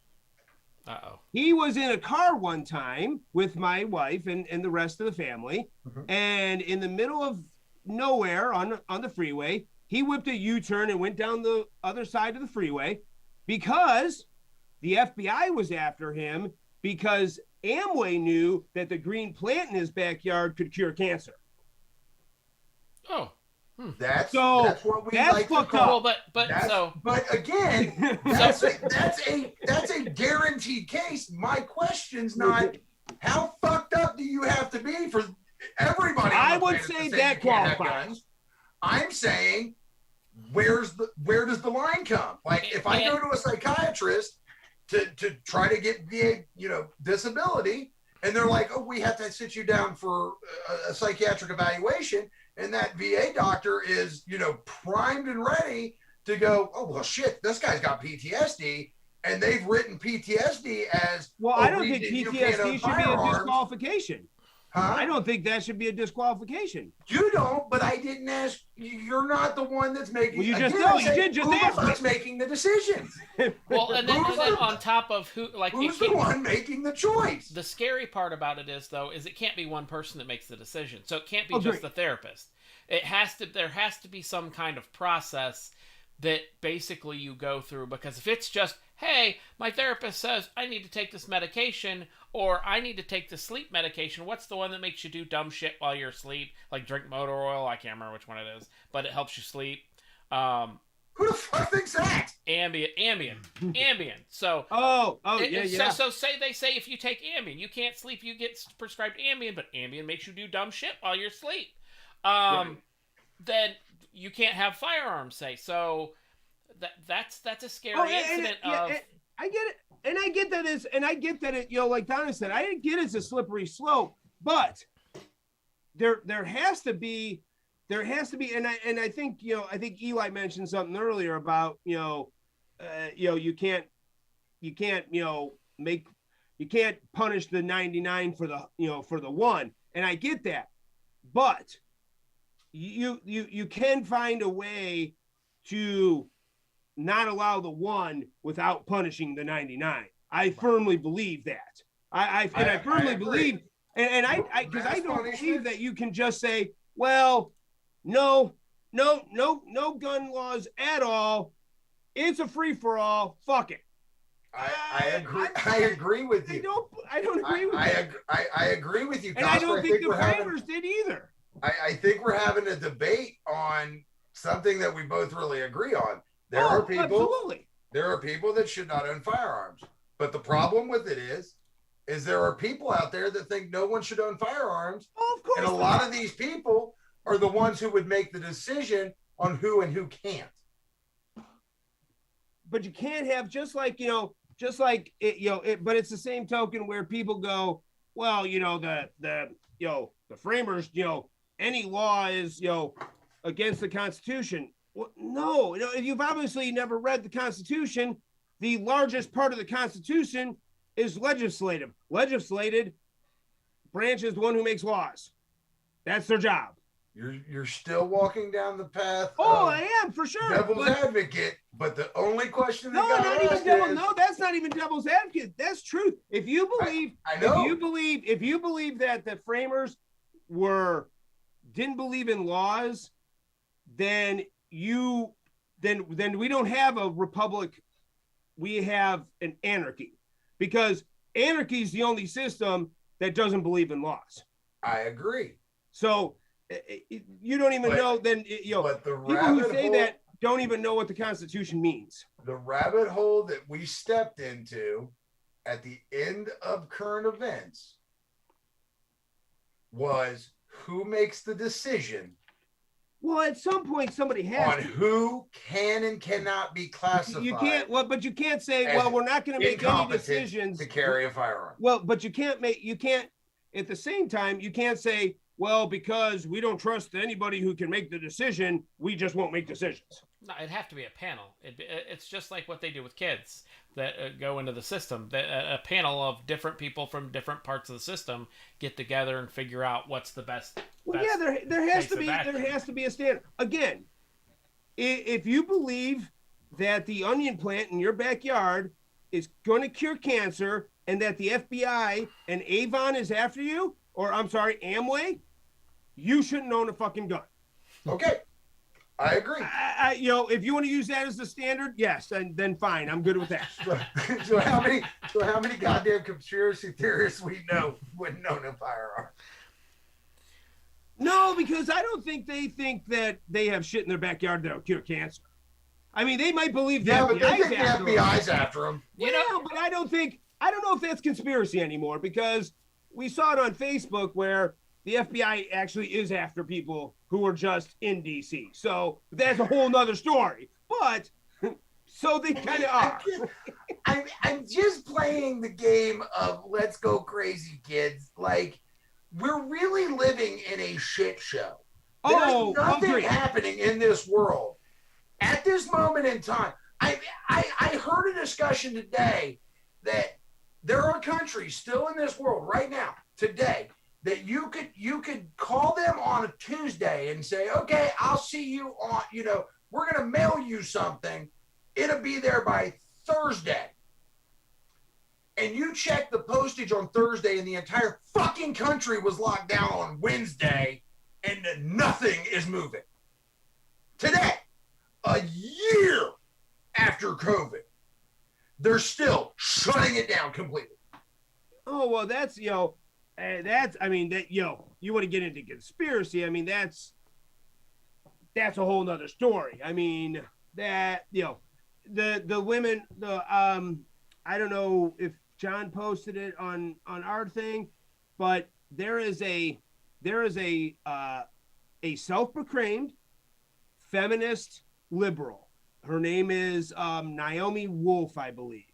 Uh-oh. He was in a car one time with my wife and the rest of the family, and in the middle of nowhere on the freeway, he whipped a U-turn and went down the other side of the freeway because the FBI was after him because Amway knew that the green plant in his backyard could cure cancer. Oh. That's what we like to call. Well, but again, that's a guaranteed case. My question's not how fucked up do you have to be for everybody. I would say that qualifies. I'm saying where does the line come? Like if I go to a psychiatrist to try to get VA disability, and they're like, oh, we have to sit you down for a psychiatric evaluation. And that VA doctor is, primed and ready to go, oh, well, shit, this guy's got PTSD. And they've written PTSD as, well, I don't think PTSD should be a disqualification. Huh? I don't think that should be a disqualification. You don't, but I didn't ask. You're not the one that's making. Well, you just know. You did just ask. Who's making the decisions? Well, and then on top of who's the one making the choice? The scary part about it is it can't be one person that makes the decision. So it can't be just the therapist. There has to be some kind of process that basically you go through, because if it's just, hey, my therapist says I need to take this medication or I need to take the sleep medication, what's the one that makes you do dumb shit while you're asleep, like drink motor oil? I can't remember which one it is, but it helps you sleep. Who the fuck thinks that? Ambien. So yeah. So they say if you take Ambien, you can't sleep, you get prescribed Ambien, but Ambien makes you do dumb shit while you're asleep. Then you can't have firearms, say. So that's a scary incident of. I get it, and I get that it, like Donna said, I get it's a slippery slope, but there has to be there has to be, and I think I think Eli mentioned something earlier about you can't make you can't punish the 99 for the one, and I get that, but you can find a way to not allow the one without punishing the 99. I firmly believe that. I firmly believe, and I because I don't believe that you can just say, well, no gun laws at all. It's a free for all. Fuck it. I agree. I agree with you. I don't agree with you. I agree with you, and I don't think the framers did either. I think we're having a debate on something that we both really agree on. There are people that should not own firearms. But the problem with it is there are people out there that think no one should own firearms. Oh, of course. And a lot of these people are the ones who would make the decision on who and who can't. But you can't have but it's the same token where people go, well, the framers, any law is, against the Constitution. Well, no, you've obviously never read the Constitution. The largest part of the Constitution is legislative. Legislated branch is the one who makes laws. That's their job. You're still walking down the path. Oh, I am for sure. Devil's advocate, but the only question that's not even devil's advocate. That's truth. If you believe, if you believe that the framers didn't believe in laws, then we don't have a republic. We have an anarchy, because anarchy is the only system that doesn't believe in laws. I agree. So you don't even know. Then but the people who say that don't even know what the Constitution means. The rabbit hole that we stepped into at the end of current events was who makes the decision. Well, at some point, somebody has on who can and cannot be classified. You can't. Well, but you can't say, well, we're not going to make any decisions to carry a firearm. Well, but you can't. At the same time, you can't say, well, because we don't trust anybody who can make the decision, we just won't make decisions. No, it'd have to be a panel. It's just like what they do with kids that go into the system. A panel of different people from different parts of the system get together and figure out what's the best. Well, yeah, there has to be a standard. Again, if you believe that the onion plant in your backyard is going to cure cancer and that the FBI and Avon is after you, or I'm sorry, Amway, you shouldn't own a fucking gun. Okay. I agree. If you want to use that as the standard, yes, then fine. I'm good with that. So how many goddamn conspiracy theorists we know wouldn't own a firearm? No, because I don't think they think that they have shit in their backyard that'll cure cancer. I mean, they might believe that. Yeah, but they think the FBI's after them. But I don't know if that's conspiracy anymore, because we saw it on Facebook where the FBI actually is after people who are just in DC. So that's a whole nother story. But so they kind of are. I'm just playing the game of let's go crazy, kids. Like, we're really living in a shit show. There's nothing happening in this world at this moment in time. I heard a discussion today that there are countries still in this world right now, today, that you could call them on a Tuesday and say, okay, I'll see you on, we're going to mail you something. It'll be there by Thursday. And you check the postage on Thursday and the entire fucking country was locked down on Wednesday and nothing is moving. Today, a year after COVID, they're still shutting it down completely. Oh, well, that's, you want to get into conspiracy. I mean, that's a whole nother story. I mean, that, the women, I don't know if John posted it on our thing, but there is a self-proclaimed feminist liberal. Her name is Naomi Wolf, I believe.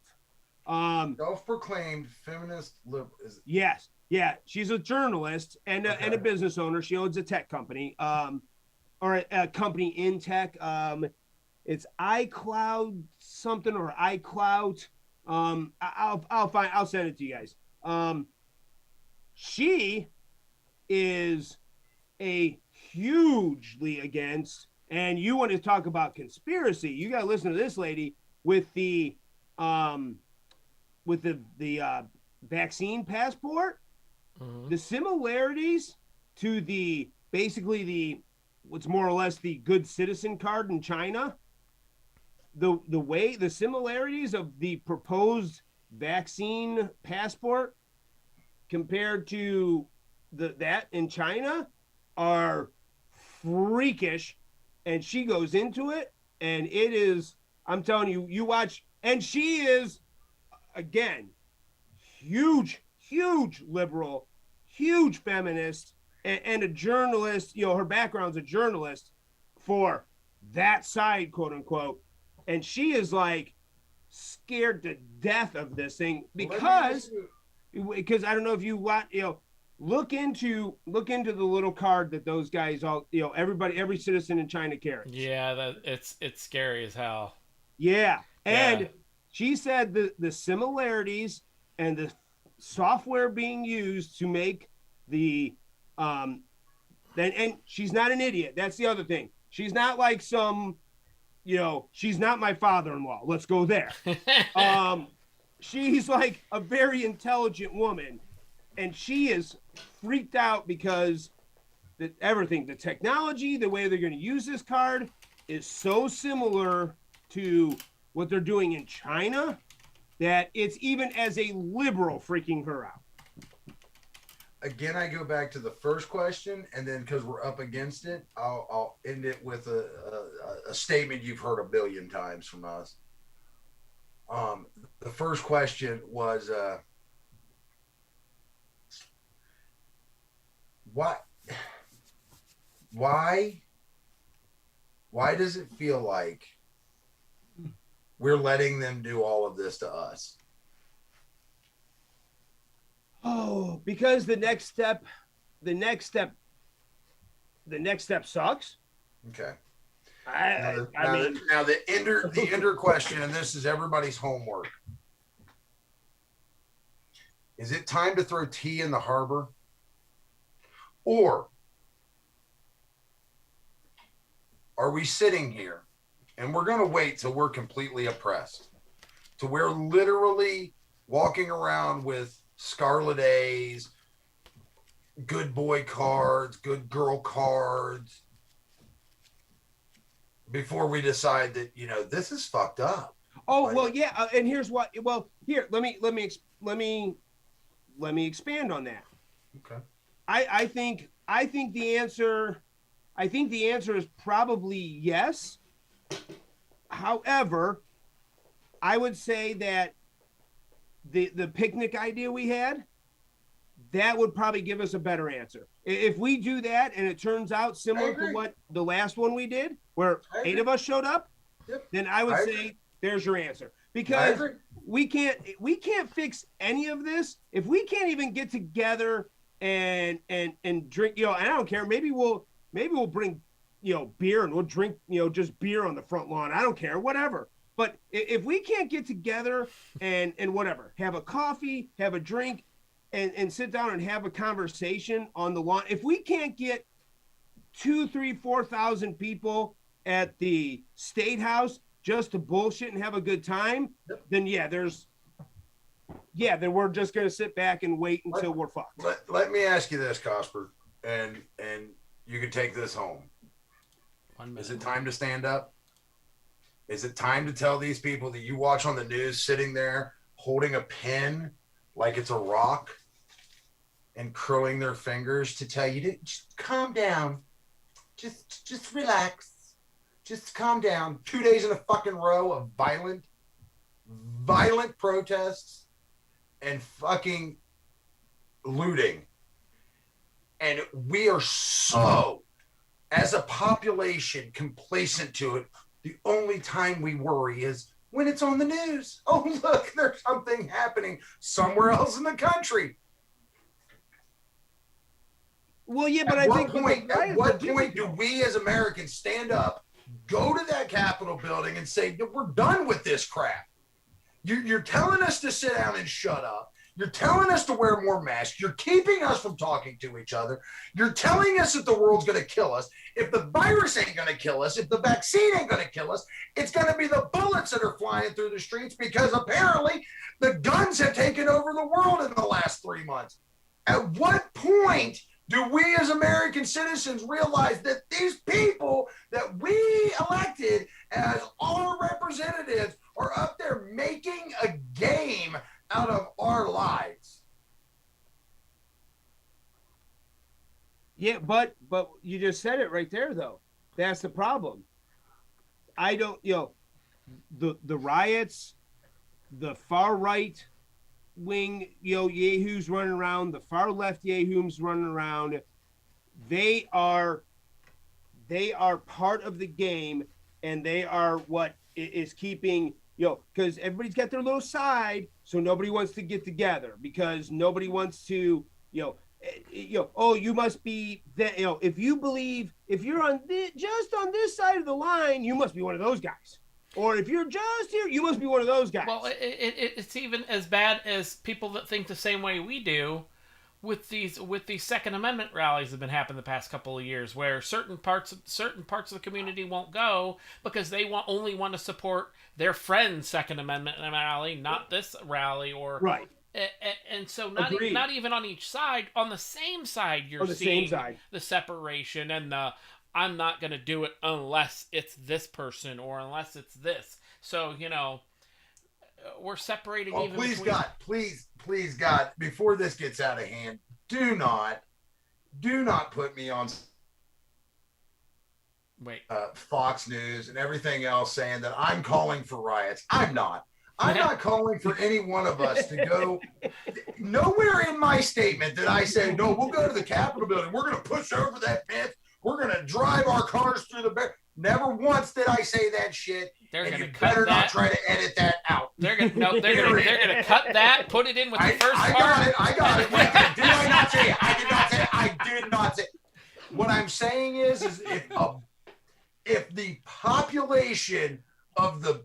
Self-proclaimed feminist liberal. Yes. Yeah, she's a journalist and a business owner. She owns a tech company. or a company in tech. It's iCloud something or iCloud. I'll send it to you guys. She is a hugely against, and you want to talk about conspiracy, you got to listen to this lady with the vaccine passport. The similarities to the basically the what's more or less the good citizen card in China, the similarities of the proposed vaccine passport compared to that in China are freakish. And she goes into it, and it is, I'm telling you, you watch, and she is again huge liberal, huge feminist, and a journalist. Her background's a journalist for that side, quote unquote. And she is like scared to death of this thing because I don't know if you want, look into the little card that those guys all, every citizen in China carries. Yeah, it's scary as hell. Yeah. And she said the similarities and the software being used to make the and she's not an idiot. That's the other thing. She's not like some, she's not my father-in-law. Let's go there. She's like a very intelligent woman, and she is freaked out because everything, the technology, the way they're going to use this card is so similar to what they're doing in China that it's even as a liberal freaking her out. Again, I go back to the first question, and then because we're up against it, I'll end it with a statement you've heard a billion times from us. The first question was, why does it feel like we're letting them do all of this to us? Oh, because the next step sucks. Okay. Now the ender question, and this is everybody's homework. Is it time to throw tea in the harbor? Or are we sitting here and we're going to wait till we're completely oppressed, to we're literally walking around with Scarlet A's, good boy cards, good girl cards, before we decide that, this is fucked up? Oh, well, yeah. And here's what, here, let me expand on that. Okay. I think the answer is probably yes. However, I would say that the picnic idea we had, that would probably give us a better answer. If we do that and it turns out similar to what the last one we did, where 8 of us showed up, then I would say there's your answer. Because we can't fix any of this if we can't even get together and drink. And I don't care. Maybe we'll bring beer and we'll drink just beer on the front lawn. I don't care, whatever. But if we can't get together and whatever, have a coffee, have a drink, and sit down and have a conversation on the lawn, if we can't get 2,000, 3,000, 4,000 people at the State House just to bullshit and have a good time, then then we're just going to sit back and wait until we're fucked. Let me ask you this, Cosper, and you can take this home. Is it time to stand up? Is it time to tell these people that you watch on the news sitting there holding a pen like it's a rock and curling their fingers to tell you to just calm down, just relax, just calm down? 2 days in a fucking row of violent protests and fucking looting. And we are so, as a population, complacent to it. The only time we worry is when it's on the news. Oh, look, there's something happening somewhere else in the country. Well, yeah, but At I what think point? At what point do difficult. we as Americans stand up, go to that Capitol building, and say we're done with this crap? You're telling us to sit down and shut up. You're telling us to wear more masks. You're keeping us from talking to each other. You're telling us that the world's going to kill us. If the virus ain't going to kill us, if the vaccine ain't going to kill us, it's going to be the bullets that are flying through the streets because apparently the guns have taken over the world in the last 3 months. At what point do we as American citizens realize that these people that we elected as our representatives are up there making a game out of our lives? Yeah, but you just said it right there, though. That's the problem. I don't, the riots, the far right wing, yahoos running around, the far left yahoos running around. They are part of the game, and they are what is keeping, because everybody's got their little side, so nobody wants to get together because nobody wants to, oh, you must be that, if you believe, if you're on just on this side of the line, you must be one of those guys. Or if you're just here, you must be one of those guys. Well, it's even as bad as people that think the same way we do with these Second Amendment rallies that have been happening the past couple of years, where certain parts of the community won't go because they only want to support their friend's Second Amendment rally, not this rally, or right. And so not even on each side, on the same side, you're seeing the separation and the I'm not going to do it unless it's this person or unless it's this. So, we're separating even please, between... God, please, God, before this gets out of hand, do not put me on Fox News and everything else saying that I'm calling for riots. I'm not. I'm not calling for any one of us to go. Nowhere in my statement did I say, no, we'll go to the Capitol building. We're going to push over that fence. We're going to drive our cars through the barrier. Never once did I say that shit. They're and gonna you cut better that. not try to edit that out. They're gonna cut that, put it in with the first part. I got it. Wait, did I not say it? I did not say it. I did not say it. What I'm saying is if the population of the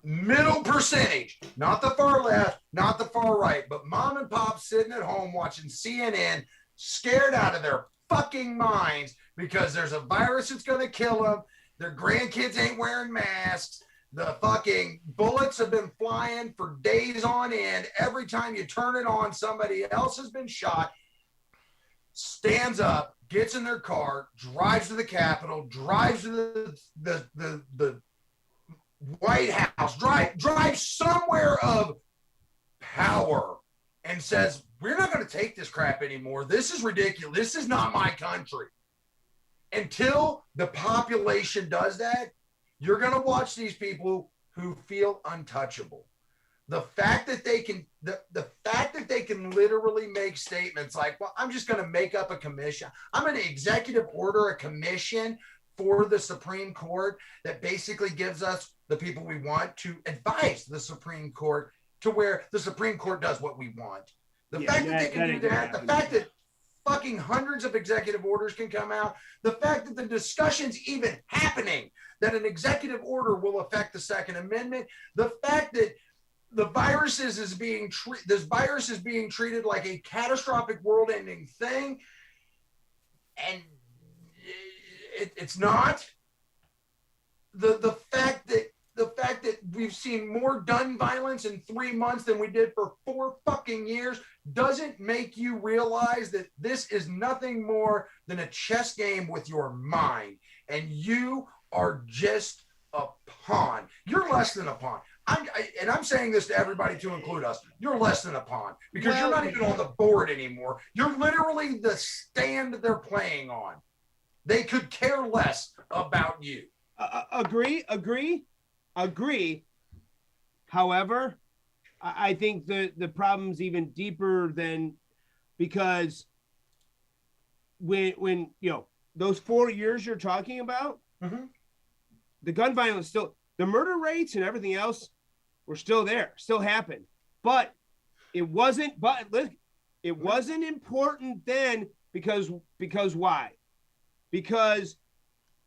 middle percentage, not the far left, not the far right, but mom and pop sitting at home watching CNN, scared out of their fucking minds because there's a virus that's going to kill them. Their grandkids ain't wearing masks. The fucking bullets have been flying for days on end. Every time you turn it on, somebody else has been shot. Stands up, gets in their car, drives to the Capitol, drives to the White House, drives somewhere of power and says, we're not going to take this crap anymore. This is ridiculous. This is not my country. Until the population does that, you're going to watch these people who feel untouchable. The fact that they can, the fact that they can literally make statements like, well, I'm just going to make up a commission. I'm going to executive order a commission for the Supreme Court that basically gives us the people we want to advise the Supreme Court to where the Supreme Court does what we want. The fact that they can do that, the fact that fucking hundreds of executive orders can come out, the fact that the discussion's even happening, that an executive order will affect the Second Amendment, the fact that the virus is being treated like a catastrophic world-ending thing, and it's not. The fact that we've seen more gun violence in 3 months than we did for 4 fucking years doesn't make you realize that this is nothing more than a chess game with your mind, and you are just a pawn. You're less than a pawn. I'm saying this to everybody to include us. You're less than a pawn because you're not even on the board anymore. You're literally the stand they're playing on. They could care less about you. Agree. However, I think the problem's even deeper than, because when those 4 years you're talking about, the gun violence still, the murder rates and everything else were still there, still happened, but it wasn't important then because why? Because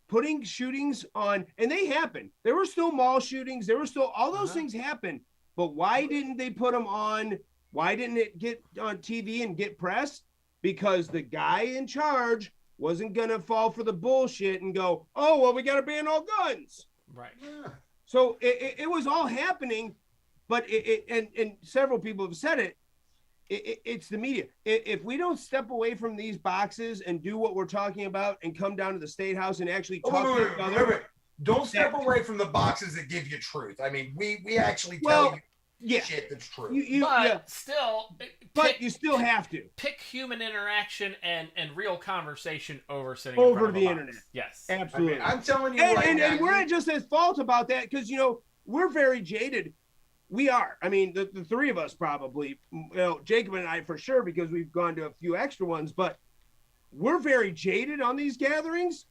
putting shootings on, and they happen. There were still mall shootings. There were still all those things happen. But why didn't they put them on? Why didn't it get on TV and get press? Because the guy in charge wasn't going to fall for the bullshit and go, oh, well, we got to ban all guns. Right. Yeah. So it was all happening, but and several people have said it, it's the media. If we don't step away from these boxes and do what we're talking about and come down to the State House and actually talk to each other. Don't step away from the boxes that give you truth. I mean, we actually tell you shit that's true. But still, you still have to pick human interaction and real conversation over sitting over in front the of internet. Yes, absolutely. I'm telling you, and we're not just at fault about that because we're very jaded. We are. I mean, the three of us probably, Jacob and I for sure, because we've gone to a few extra ones, but we're very jaded on these gatherings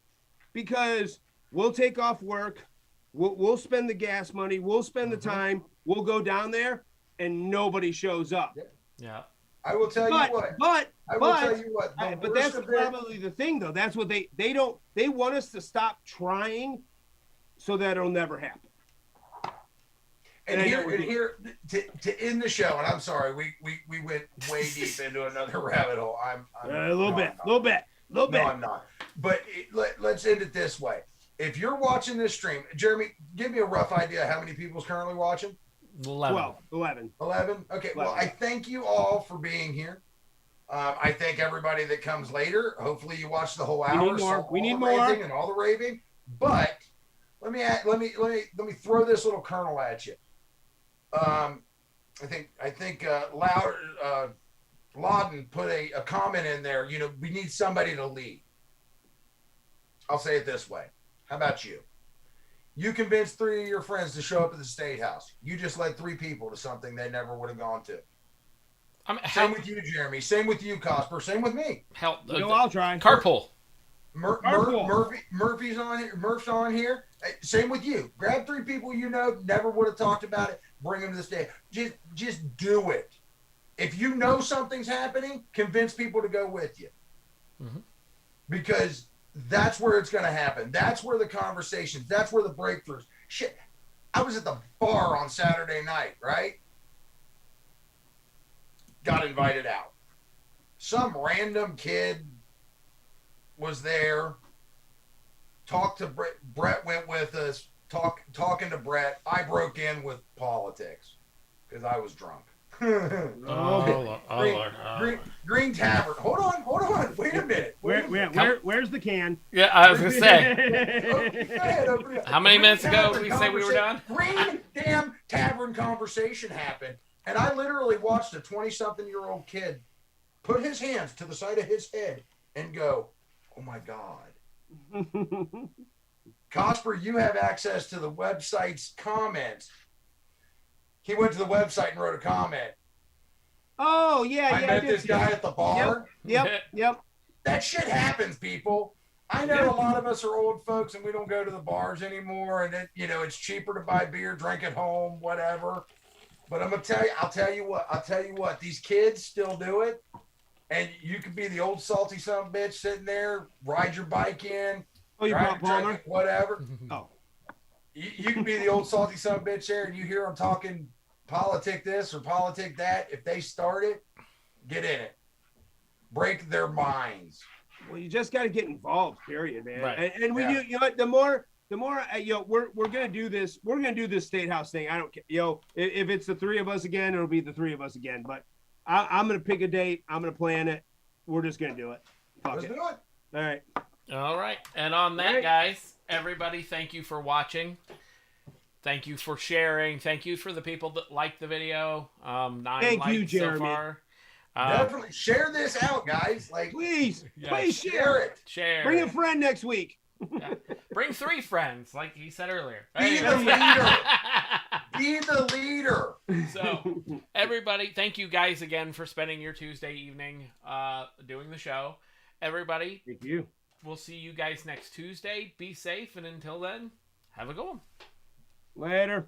because we'll take off work, we'll spend the gas money, we'll spend the time, we'll go down there, and nobody shows up. Yeah. I will tell you what. But that's event, probably the thing, though. That's what they want us to stop trying, so that it'll never happen. And here to end the show, and I'm sorry, we went way deep into another rabbit hole. I'm a little bit. No, I'm not. But let's end it this way. If you're watching this stream, Jeremy, give me a rough idea how many people's currently watching. 11. 11. Okay. 11. Well, I thank you all for being here. I thank everybody that comes later. Hopefully, you watch the whole hour. We need more. And all the raving. But let me throw this little kernel at you. I think Loudon put a comment in there. We need somebody to lead. I'll say it this way. How about you? You convinced 3 of your friends to show up at the State House. You just led 3 people to something they never would have gone to. Same with you, Jeremy. Same with you, Cosper. Same with me. I'll try. Carpool. Murphy's on here. Murph's on here. Same with you. Grab 3 people never would have talked about it. Bring them to the stage. Just do it. If you know something's happening, convince people to go with you. Mm-hmm. Because that's where it's going to happen. That's where the conversations. That's where the breakthroughs. Shit. I was at the bar on Saturday night, right? Got invited out. Some random kid was there. Talked to Brett. Brett went with us. Talking to Brett. I broke in with politics because I was drunk. Green Tavern. Hold on. Wait a minute. Where's the can? Yeah, I was gonna say. How many minutes ago did we say we were done? Green damn Tavern conversation happened, and I literally watched a 20-something-year-old kid put his hands to the side of his head and go, "Oh my God." Cosper, you have access to the website's comments. He went to the website and wrote a comment. Oh, yeah. I met this guy at the bar. Yep. That shit happens, people. I know a lot of us are old folks and we don't go to the bars anymore. And it's cheaper to buy beer, drink at home, whatever. But I'll tell you what, these kids still do it. And you could be the old salty son of a bitch sitting there, ride your bike in. Oh, you brought Palmer? Whatever. Oh. You can be the old salty son of a bitch there, and you hear them talking politic this or politic that. If they start it, get in it. Break their minds. Well, you just got to get involved, period, man. Right. And we do. The more we're gonna do this. We're gonna do this State House thing. I don't care. If it's the 3 of us again, it'll be the 3 of us again. But I'm gonna pick a date. I'm gonna plan it. We're just gonna do it. Let's do it. All right. And on that, guys, everybody, thank you for watching. Thank you for sharing. Thank you for the people that liked the video. 9 likes so far. Definitely share this out, guys. Please share it. Share. Bring a friend next week. Yeah. Bring 3 friends, like he said earlier. Be the leader. Be the leader. So, everybody, thank you guys again for spending your Tuesday evening doing the show. Everybody, thank you. We'll see you guys next Tuesday. Be safe, and until then, have a good one. Later.